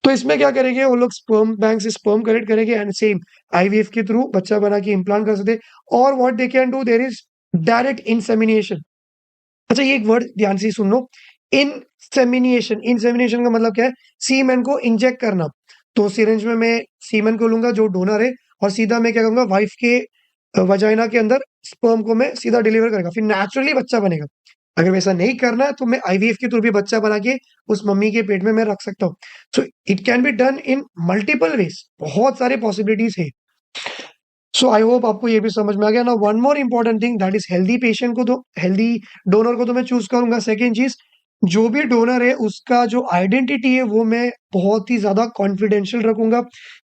तो इसमें क्या करेंगे, वो लोग स्पर्म बैंक से स्पर्म कलेक्ट करेंगे एंड सेम आईवीएफ के थ्रू बच्चा बना के इम्प्लांट कर सकते। और what they can do, there is direct insemination. अच्छा ये एक वर्ड ध्यान से सुन लो, इंसेमिनेशन। इंसेमिनेशन का मतलब क्या है, सीमेन को इंजेक्ट करना। तो सिरिंज में मैं सीमेन को लूंगा जो डोनर है, और सीधा मैं क्या करूंगा, वाइफ के वजाइना के अंदर स्पर्म को मैं सीधा डिलीवर करेगा, फिर नेचुरली बच्चा बनेगा। अगर वैसा नहीं करना है तो मैं आईवीएफ के थ्रू भी बच्चा बना के उस मम्मी के पेट में मैं रख सकता हूँ। So it can be done in multiple ways, बहुत सारे पॉसिबिलिटीज है। सो आई होप आपको ये भी समझ में आ गया ना। One more important thing that is healthy patient को, तो हेल्दी डोनर को तो मैं चूज करूंगा। सेकेंड चीज, जो भी डोनर है उसका जो आइडेंटिटी है वो मैं बहुत ही ज्यादा कॉन्फिडेंशियल रखूंगा,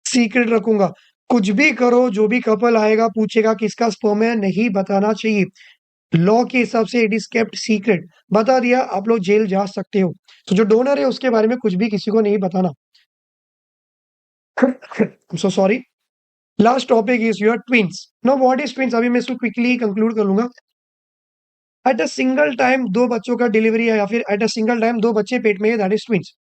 सीक्रेट रखूंगा। कुछ भी करो, जो भी कपल आएगा पूछेगा किसका स्पर्म है, नहीं बताना चाहिए। लॉ के हिसाब से इट इज केप्ट सीक्रेट, बता दिया आप लोग जेल जा सकते हो। तो जो डोनर है उसके बारे में कुछ भी किसी को नहीं बताना। So sorry. Last topic is your twins. Now what is twins, अभी मैं इसको क्विकली कंक्लूड कर लूंगा। एट अ सिंगल टाइम दो बच्चों का डिलीवरी है, या फिर एट अ सिंगल टाइम दो बच्चे पेट में है, दैट इज ट्विंस।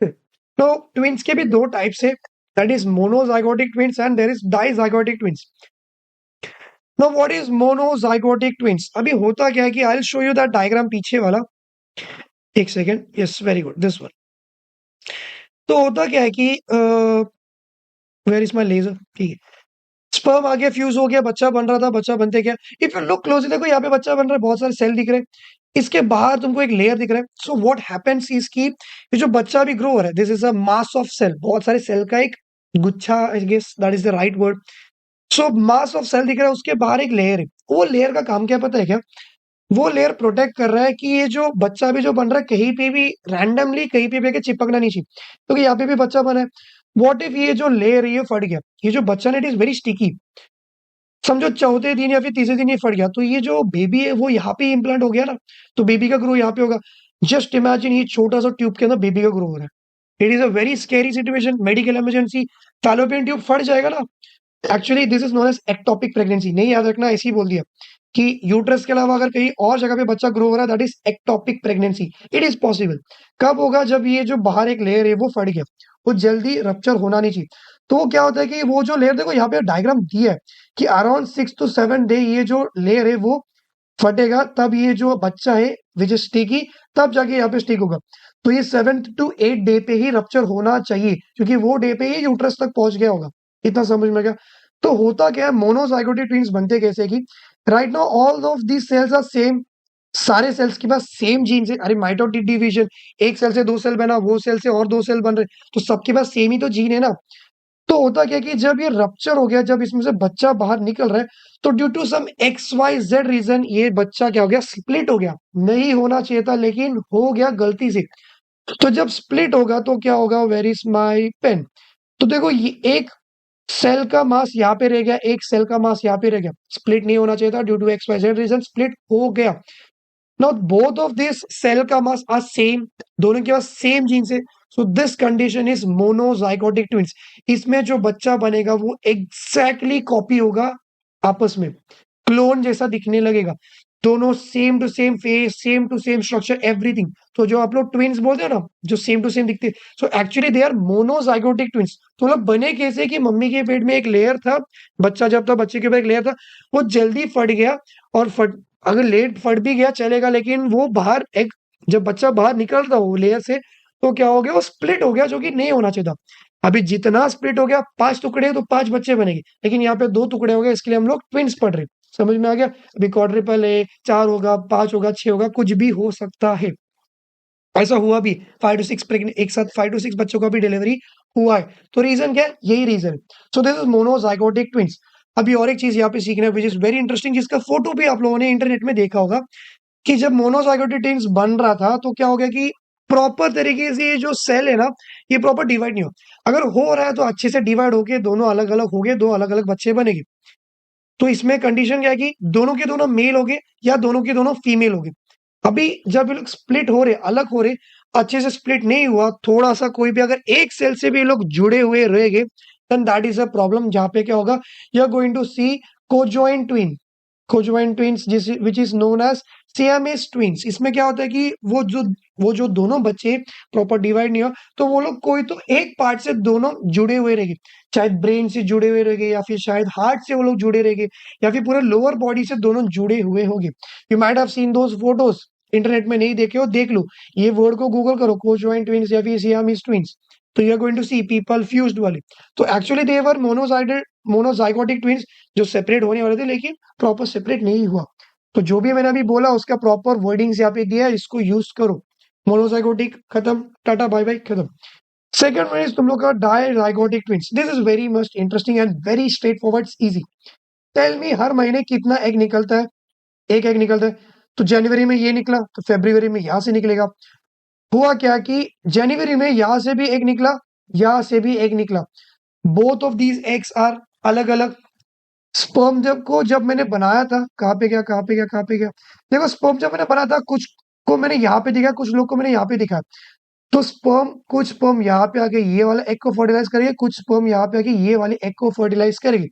तो ट्विंस के भी दो टाइप्स है, that is monozygotic twins and there is dizygotic twins. Now what is monozygotic twins, अभी होता क्या है कि I will show you that diagram पीछे वाला, एक second, yes very good this one. तो होता क्या है कि वेयर इज माई लेजर, ठीक है, स्पर्म आगे फ्यूज हो गया, बच्चा बन रहा था, बच्चा बनते क्या, इफ यू लुक क्लोजली देखो यहाँ पे बच्चा बन रहा है, बहुत सारे सेल दिख रहे हैं, इसके बाहर तुमको एक लेयर दिख रहा है। सो व्हाट हैपेंस इज की ये जो बच्चा भी ग्रो हो रहा है, this is a mass of cell, बहुत सारे सेल का एक गुच्छा, I guess that is the right word. So mass of cell दिख रहा है, उसके बाहर एक लेयर है, वो लेयर का काम क्या पता है क्या, वो लेयर प्रोटेक्ट कर रहा है कि ये जो बच्चा भी जो बन रहा है कहीं पे भी रैंडमली कहीं पे भी आके चिपकना नहीं चाहिए, क्योंकि यहाँ पे भी बच्चा बना है। व्हाट इफ ये जो लेयर है ये फट गया, ये जो बच्चा है इट इज वेरी स्टिकी, समझो चौथे दिन या फिर तीसरे दिन ये फट गया, तो ये जो बेबी है वो यहाँ पे इम्प्लांट हो गया ना, तो बेबी का ग्रो यहाँ पे होगा। जस्ट इमेजिन ये छोटा सा ट्यूब के अंदर बेबी का ग्रो हो रहा है, it is a very scary situation, medical emergency, fallopian tube फट जाएगा ना, actually this is known as ectopic pregnancy, नहीं याद रखना, ऐसे ही बोल दिया कि यूट्रस के अलावा अगर कहीं और जगह पे बच्चा ग्रो हो रहा है, that is ectopic pregnancy. It is possible. कब होगा? जब ये जो बाहर एक लेयर है वो फट गया, वो जल्दी रप्चर होना नहीं चाहिए। तो वो क्या होता है कि वो जो लेयर, देखो यहाँ पे डायग्राम दिया है कि अराउंड 6 to 7 डे ये जो लेयर है वो फटेगा, तब ये जो बच्चा है विच इज स्टिकी, तब जाके यहाँ पे स्टिक होगा। तो ये 7 to 8 डे पे ही रप्चर होना चाहिए, क्योंकि वो डे पे ही यूट्रस तक पहुंच गया होगा। इतना समझ में गया? तो होता क्या है, मोनोजाइगोटिक ट्विंस बनते कैसे कि right now all of these cells are same, सारे सेल्स के पास सेम जीन्स है। अरे माइटोटिक डिवीजन, एक सेल से दो सेल बना, वो सेल से और दो सेल बन रहे, तो सबके पास सेम ही तो जीन है ना। तो होता क्या है कि जब ये रप्चर हो गया, जब इसमें से बच्चा बाहर निकल रहा है, तो due to some XYZ reason ये बच्चा क्या हो गया, स्प्लिट हो गया। नहीं होना चाहिए था, लेकिन हो गया गलती से। तो जब स्प्लिट होगा तो क्या होगा, वेयर इज माई पेन। तो देखो ये एक सेल का मास यहाँ पे रह गया, एक सेल का मास यहाँ पे रह गया, स्प्लिट नहीं होना चाहिए था, due to XYZ reason split हो गया। Now both of this cell का मास आर सेम, दोनों के पास सेम जीन्स है, so this condition is monozygotic twins. इसमें जो बच्चा बनेगा वो एग्जैक्टली कॉपी होगा आपस में, क्लोन जैसा दिखने लगेगा, दोनों same to same face, same to same structure, everything. तो जो आप लोग ट्विंस बोलते हो ना, जो सेम टू सेम दिखते हैं, so actually they are monozygotic twins. तो मतलब बने कैसे कि मम्मी के पेट में एक लेयर था, बच्चा जब था, बच्चे के ऊपर एक लेयर था, वो जल्दी फट गया, और फट, अगर लेट फट भी गया चलेगा, लेकिन वो बाहर एक, जब बच्चा बाहर निकलता वो लेयर से, तो क्या हो गया, वो स्प्लिट हो गया, जो कि नहीं होना चाहिए था। अभी जितना स्प्लिट हो गया, 5 टुकड़े, तो 5 बच्चे बनेंगे, लेकिन यहाँ पे 2 टुकड़े हो गए, इसके लिए हम लोग ट्विंस पढ़ रहे हैं। समझ में आ गया? अभी क्वाड्रिपल है, 4 होगा, 5 होगा, 6 होगा, कुछ भी हो सकता है। ऐसा हुआ भी, 5 to 6 प्रेग्नेंट, एक साथ 5 to 6 बच्चों का भी डिलीवरी हुआ है। तो रीजन क्या है? यही रीजन है। So this is monozygotic twins. अभी और एक चीज यहाँ पे सीखना है विच इज वेरी इंटरेस्टिंग, जिसका फोटो भी आप लोगों ने इंटरनेट में देखा होगा, कि जब मोनोजाइगोटिक ट्विंस बन रहा था तो क्या हो गया कि प्रॉपर तरीके से ये जो सेल है ना, ये प्रॉपर डिवाइड नहीं हो। अगर हो रहा है तो अच्छे से डिवाइड होके दोनों अलग अलग हो गए, दो अलग अलग बच्चे बनेंगे। तो इसमें कंडीशन क्या है कि दोनों के दोनों मेल हो गए, या दोनों के दोनों फीमेल हो गए। अभी जब ये लोग स्प्लिट हो रहे, अलग हो रहे, अच्छे से स्प्लिट नहीं हुआ, थोड़ा सा कोई भी अगर एक सेल से भी ये लोग जुड़े हुए रह गए, then that is a problem, जहां पे क्या होगा, you are going to see conjoint twin. Conjoint twins जिस which is known as Siamese twins. इसमें क्या होता है कि वो जो दोनों बच्चे प्रॉपर डिवाइड नहीं हो, तो वो लोग कोई तो एक पार्ट से दोनों जुड़े हुए रहेंगे, शायद ब्रेन से जुड़े हुए रहेंगे, या फिर शायद हार्ट से वो लोग जुड़े रहेंगे, या फिर पूरे लोअर बॉडी से दोनों जुड़े हुए होंगे। You might have seen those photos, internet में नहीं देखे हो देख लो, ये वर्ड को गूगल करो, कोजॉइंट ट्विन्स या फिर सियामीज ट्विन्स, तो you are going to see people fused वाले। तो actually they were monozygotic twins, जो सेपरेट होने वाले थे, लेकिन प्रॉपर सेपरेट नहीं हुआ। तो जो भी मैंने अभी बोला उसका प्रॉपर वर्डिंग्स यहाँ पे दिया है, इसको यूज करो। मोनोजाइगोटिक खत्म, टाटा बाय बाय खत्म। सेकंड वन इज तुम लोग का dizygotic twins. This is very must interesting and very straightforward, easy. Tell me, हर महीने कितना एग निकलता है? एक एग निकलता है। तो जनवरी में ये निकला, तो फरवरी में यहां से निकलेगा। हुआ क्या कि जनवरी में यहां से भी एक निकला, यहां से भी एक निकला, both of these eggs are अलग अलग। स्पर्म जब मैंने बनाया था, कहाँ पे गया, कहाँ पे गया, कहाँ पे गया, देखो स्पर्म जब मैंने बनाया था, कुछ को मैंने यहाँ पे दिखाया, कुछ लोग को मैंने यहाँ पे दिखाया। तो स्पर्म, कुछ स्पर्म यहाँ पे आके ये वाला एग को फर्टिलाइज करेंगे, कुछ स्पर्म यहाँ पे आके ये वाले एग को फर्टिलाइज करेंगे।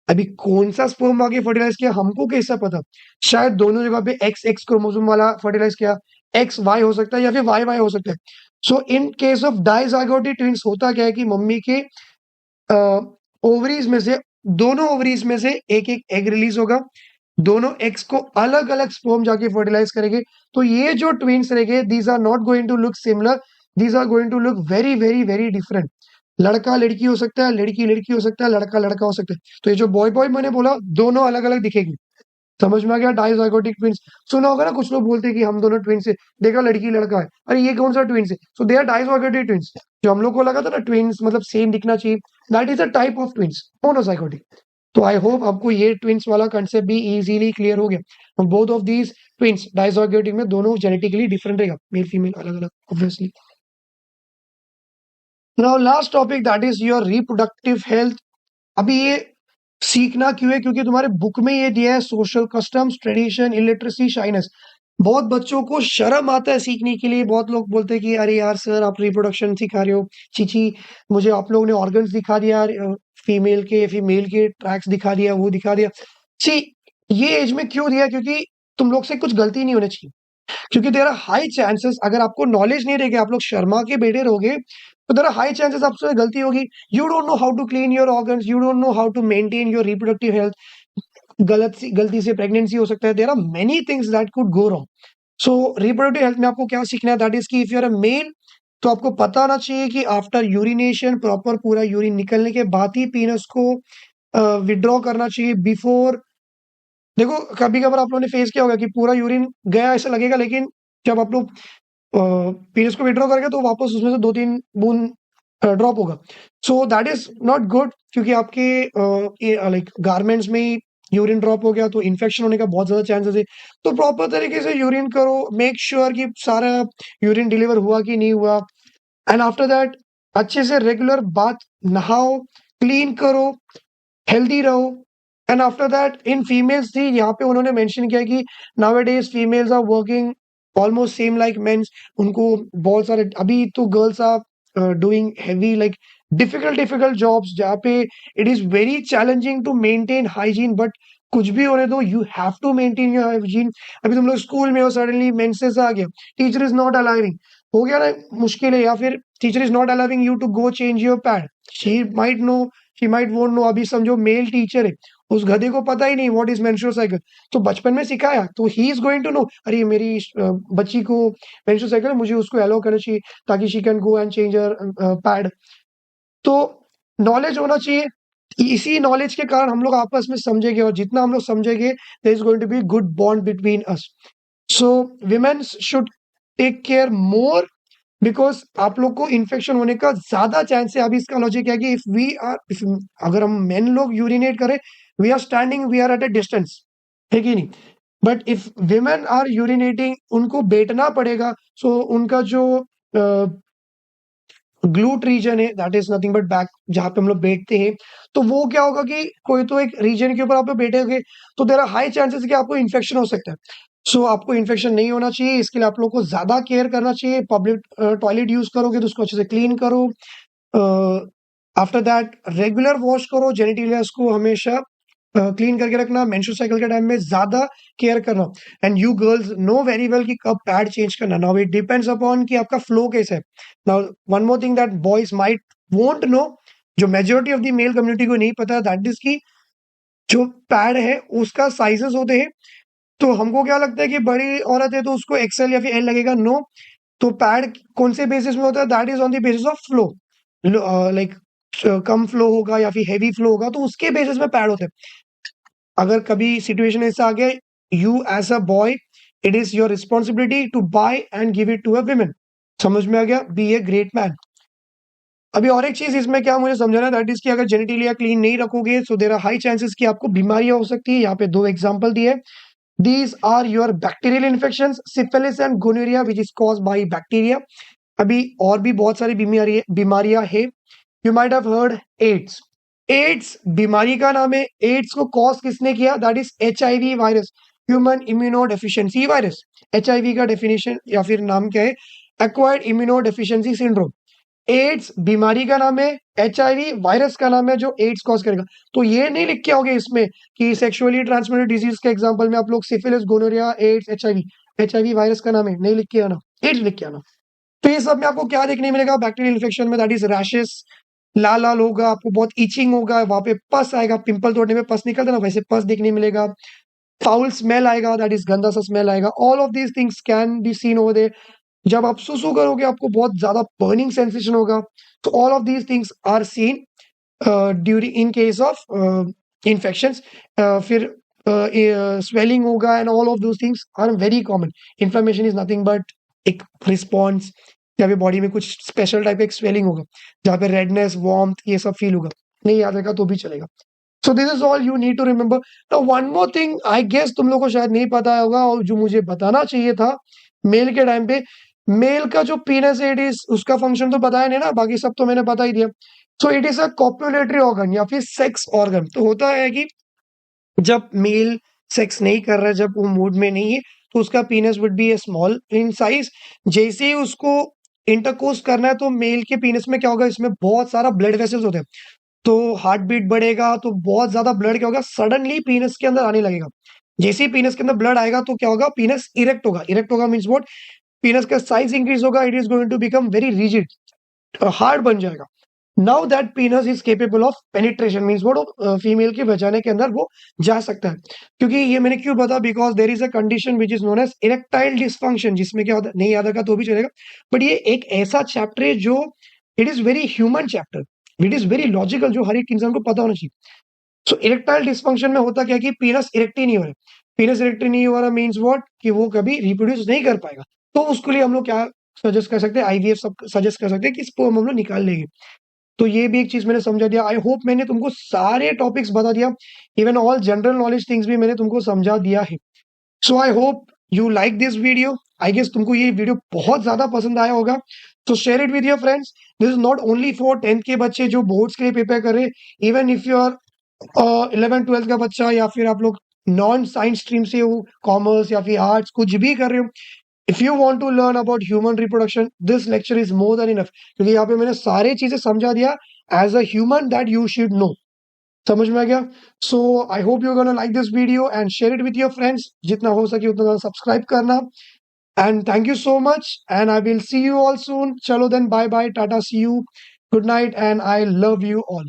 अभी कौन सा स्पर्म आगे फर्टिलाइज किया हमको कैसा पता? शायद दोनों जगह पे एक्स एक्स क्रोमोसोम वाला फर्टिलाइज किया, एक्स वाई हो सकता है, या फिर वाई वाई हो सकता है। So in case of dizygotic twins होता क्या है कि मम्मी के ओवरीज में से, दोनों ओवरीज में से एक एक एग रिलीज होगा, दोनों एग्स को अलग अलग स्पर्म जाके फर्टिलाइज करेंगे। तो ये जो ट्विंस रहेंगे, these are not going to look similar, these are going to look very very very different. लड़का लड़की हो सकता है, लड़की लड़की हो सकता है, लड़का लड़का हो सकता है। तो ये जो बॉय बॉय मैंने बोला, दोनों अलग अलग दिखेगी। समझ में आ गया? डायजाइगोटिक ट्विंस सुना होगा ना, कुछ लोग बोलते हैं कि हम दोनों ट्विंस है, देखा लड़की लड़का है, अरे ये कौन सा ट्विंस है? सो दे आर डायजाइगोटिक ट्विंस। जो हम लोग को लगा था ना ट्विंस मतलब सेम दिखना चाहिए, that is a type of twins, monozygotic. तो आई होप आपको ये ट्विंस वाला कंसेप्ट भी इजीली क्लियर हो गया। Both of these twins dizygotic में दोनों जेनेटिकली डिफरेंट रहेगा, मेल फीमेल अलग अलग obviously. Now last topic, that is your reproductive health. अभी ये सीखना क्यों है? क्योंकि तुम्हारे बुक में ये दिया है, social customs, tradition, illiteracy, shyness. बहुत बच्चों को शर्म आता है सीखने के लिए, बहुत लोग बोलते हैं कि अरे यार सर आप रिप्रोडक्शन सिखा रहे हो, छी, मुझे आप लोगों ने ऑर्गन्स दिखा दिया, फीमेल के ट्रैक्स दिखा दिया, वो दिखा दिया। छी, ये एज में क्यों दिया? क्योंकि तुम लोग से कुछ गलती नहीं होनी चाहिए। क्योंकि देयर आर हाई चांसेस, अगर आपको नॉलेज नहीं रहेगी, आप लोग शर्मा के बैठे रहोगे, तो देयर आर हाई चांसेस आपसे गलती होगी। You don't know how to clean your organs, you don't know how to maintain your reproductive health. गलती से प्रेगनेंसी हो सकता है। There are many things that could go wrong. So reproductive health में आपको क्या सीखना है? दैट इज कि if you are a male, तो आपको पता होना चाहिए कि आफ्टर यूरिनेशन प्रॉपर पूरा यूरिन निकलने के बाद ही पीनस को विड्रॉ करना चाहिए। बिफोर, देखो कभी कभार आप लोगों ने फेस किया होगा कि पूरा यूरिन गया ऐसा लगेगा, लेकिन जब आप लोग पीनस को विड्रॉ करेंगे तो वापस उसमें से 2-3 बूंद ड्रॉप होगा। So that is not good, क्योंकि आपके लाइक गारमेंट्स में ही यूरिन ड्रॉप हो गया तो इन्फेक्शन होने का बहुत ज्यादा चांसेस है। तो प्रॉपर तरीके से यूरिन करो, मेक श्योर कि सारा यूरिन डिलीवर हुआ कि नहीं हुआ। एंड आफ्टर दैट अच्छे से रेगुलर बात, नहाओ, क्लीन करो, हेल्दी रहो। And after that in females थी, यहाँ पे उन्होंने मेंशन किया कि nowadays females are working almost same like mens. उनको बहुत सारे, अभी तो girls are doing heavy like difficult jobs, जहाँ पे it is very challenging to maintain hygiene. But कुछ भी होने दो, you have to maintain your hygiene. अभी तुम लोग स्कूल में हो, सडनली मेंसेस आ गया, टीचर इज नॉट अलाउिंग, हो गया ना मुश्किल है। या फिर teacher is not allowing you to go change your pad, she might won't know. अभी समझो मेल टीचर है, उस गधे को पता ही नहीं व्हाट इज मेंस्ट्रुअल साइकिल, तो बचपन में सिखाया तो he is going to know, अरे मेरी बच्ची को मेंस्ट्रुअल साइकिल है, मुझे उसको अलाउ करना चाहिए ताकि she can go and change her pad. तो नॉलेज होना चाहिए। इसी नॉलेज के कारण हम लोग आपस में समझेंगे, और जितना हम लोग समझेंगे there is going to be good bond between us. So womens should take care more, because आप लोग को इन्फेक्शन होने का ज्यादा चांस है। अभी इसका लॉजिक है कि इफ अगर हम मेन लोग यूरिनेट करें, we are standing, we are at a distance, है कि नहीं? But if women are urinating, उनको बैठना पड़ेगा। सो उनका जो ग्लूट रीजन है, that is nothing but back, जहां पे हम लोग बैठते हैं, तो वो क्या होगा कि कोई तो एक रीजन के ऊपर आप लोग बैठोगे, तो देर आर हाई चांसेस कि आपको इन्फेक्शन हो सकता है। सो आपको इन्फेक्शन नहीं होना चाहिए, इसके लिए आप लोग को ज्यादा केयर करना चाहिए। पब्लिक टॉयलेट यूज करोगे तो उसको अच्छे से क्लीन करो। आफ्टर दैट रेगुलर वॉश करो, जेनिटलियास को हमेशा क्लीन करके रखना। मेंस्ट्रुअल साइकिल के टाइम में ज्यादा केयर करना। And you girls know very well कि कब पैड चेंज करना। नाउ इट डिपेंड्स अपॉन कि आपका फ्लो कैसा है। Now one more thing that boys might won't know, जो majority of the male community को नहीं पता, दैट इज कि जो पैड है उसका साइजेस होते हैं। तो हमको क्या लगता है कि बड़ी औरत है तो उसको एक्सएल या फिर एल लगेगा, नो। तो पैड कौन से बेसिस में होता है? That is on the basis of flow. Like come flow होगा या फिर हैवी फ्लो होगा, तो उसके बेसिस में पैड होते हैं। अगर कभी सिचुएशन ऐसा आ गया, you as a boy, it is your responsibility to buy and give it to a women. समझ में आ गया? Be a great man. अभी और एक चीज इसमें क्या मुझे समझाना, दैट इज कि अगर जेनिटलिया क्लीन नहीं रखोगे, so there are high chances कि आपको बीमारियां हो सकती है। यहाँ पे 2 एग्जांपल दिए। These are your bacterial infections, syphilis and gonorrhea which is caused by bacteria. अभी और भी बहुत सारी बीमारियां है। You might have heard AIDS. AIDS बीमारी का नाम है। एड्स को कॉज किसने किया? That is HIV virus, human immunodeficiency virus. HIV का डेफिनेशन या फिर नाम क्या है? Acquired immunodeficiency syndrome. AIDS बीमारी का नाम है, HIV वायरस का नाम है जो एड्स कॉज करेगा। तो ये नहीं लिख के आओगे इसमें कि सेक्सुअली ट्रांसमिटेड डिजीज के एग्जांपल में आप लोग syphilis, gonorrhea, AIDS, HIV virus का नाम है, नहीं लिख के आना, एड्स लिख के आना। तो ये सब में आपको क्या देखने मिलेगा? बैक्टीरियल इन्फेक्शन में दैट इज रैशेस, लाल लाल होगा, आपको बहुत इचिंग होगा, वहां पे पस आएगा, पिंपल तोड़ने में पस निकलता है ना, वैसे पस देखने मिलेगा। फाउल स्मेल आएगा, दैट इज गंदा सा स्मेल आएगा। All of these things can be seen over there. जब आप सुसु करोगे आपको बहुत ज्यादा बर्निंग सेंसेशन होगा। तो all of these things are seen during in case of infections. फिर स्वेलिंग होगा and all of those things are very common. Inflammation is nothing but एक रिस्पॉन्स, या फिर बॉडी में कुछ स्पेशल टाइप का स्वेलिंग होगा जहाँ पे रेडनेस, वार्मथ, ये सब फील होगा। नहीं याद रहेगा तो भी चलेगा। So this is all you need to remember. Now one more thing, I guess तुम लोग को शायद नहीं पता होगा, और जो मुझे बताना चाहिए था मेल के टाइम पे, मेल का जो पीनस है, इट इज, उसका फंक्शन तो बताया नहीं ना, बाकी सब तो मैंने बता ही दिया। सो it is a copulatory organ या फिर सेक्स ऑर्गन। तो होता है कि जब मेल सेक्स नहीं कर रहा है, जब वो मूड में नहीं है, तो उसका पीनस would be A small in size. जैसे ही उसको इंटरकोर्स करना है तो मेल के पीनस में क्या होगा, इसमें बहुत सारा ब्लड वेसल्स होते हैं, तो हार्ट बीट बढ़ेगा, तो बहुत ज्यादा ब्लड क्या होगा, सडनली पीनस के अंदर आने लगेगा। जैसे ही पीनस के अंदर ब्लड आएगा तो क्या होगा, पीनस इरेक्ट होगा। इरेक्ट होगा मीन्स व्हाट, पीनस का साइज इंक्रीज होगा, it is going to become very rigid, hard बन जाएगा। Now that penis is capable of penetration means वो फीमेल के वजाने के अंदर वो जा सकता है। क्योंकि ये मैंने क्यों बता, because there is a condition which is known as erectile dysfunction, जिसमें क्या होता है, नहीं याद रखा तो भी चलेगा, बट ये एक ऐसा चैप्टर है जो it is very human chapter, it is very logical, जो हर एक इंसान को पता होना चाहिए। सो इरेक्टाइल डिस्फंक्शन में होता क्या है कि पीनस इरेक्ट ही नहीं हो रहा है। पीनस इरेक्ट नहीं हो रहा मीन्स व्हाट, कि वो कभी रिप्रोड्यूस नहीं कर पाएगा। तो उसके लिए हम लोग क्या सजेस्ट कर सकते हैं, आईवीएफ सब सजेस्ट कर सकते हैं कि इसको हम लोग निकाल लेंगे। तो ये भी एक चीज मैंने समझा दिया। आई होप मैंने तुमको सारे टॉपिक्स बता दिया, even all general knowledge things भी मैंने तुमको समझा दिया है। So I hope you like this video. I guess तुमको ये वीडियो बहुत ज्यादा पसंद आया होगा। तो share it with your friends. This is not only for 10th के बच्चे जो बोर्ड्स के लिए प्रिपेयर कर रहे हैं, even if you are 11th 12th का बच्चा, या फिर आप लोग नॉन साइंस स्ट्रीम से हो, कॉमर्स या फिर आर्ट्स कुछ भी कर रहे हो, if you want to learn about human reproduction, this lecture is more than enough. क्योंकि यहाँ पे मैंने सारी चीजें समझा दिया as a human that you should know. समझ में आ गया? So I hope you gonna like this video and share it with your friends, जितना हो सके उतना सब्सक्राइब करना। And thank you so much and I will see you all soon. चलो then, bye bye, tata, see you, good night and I love you all.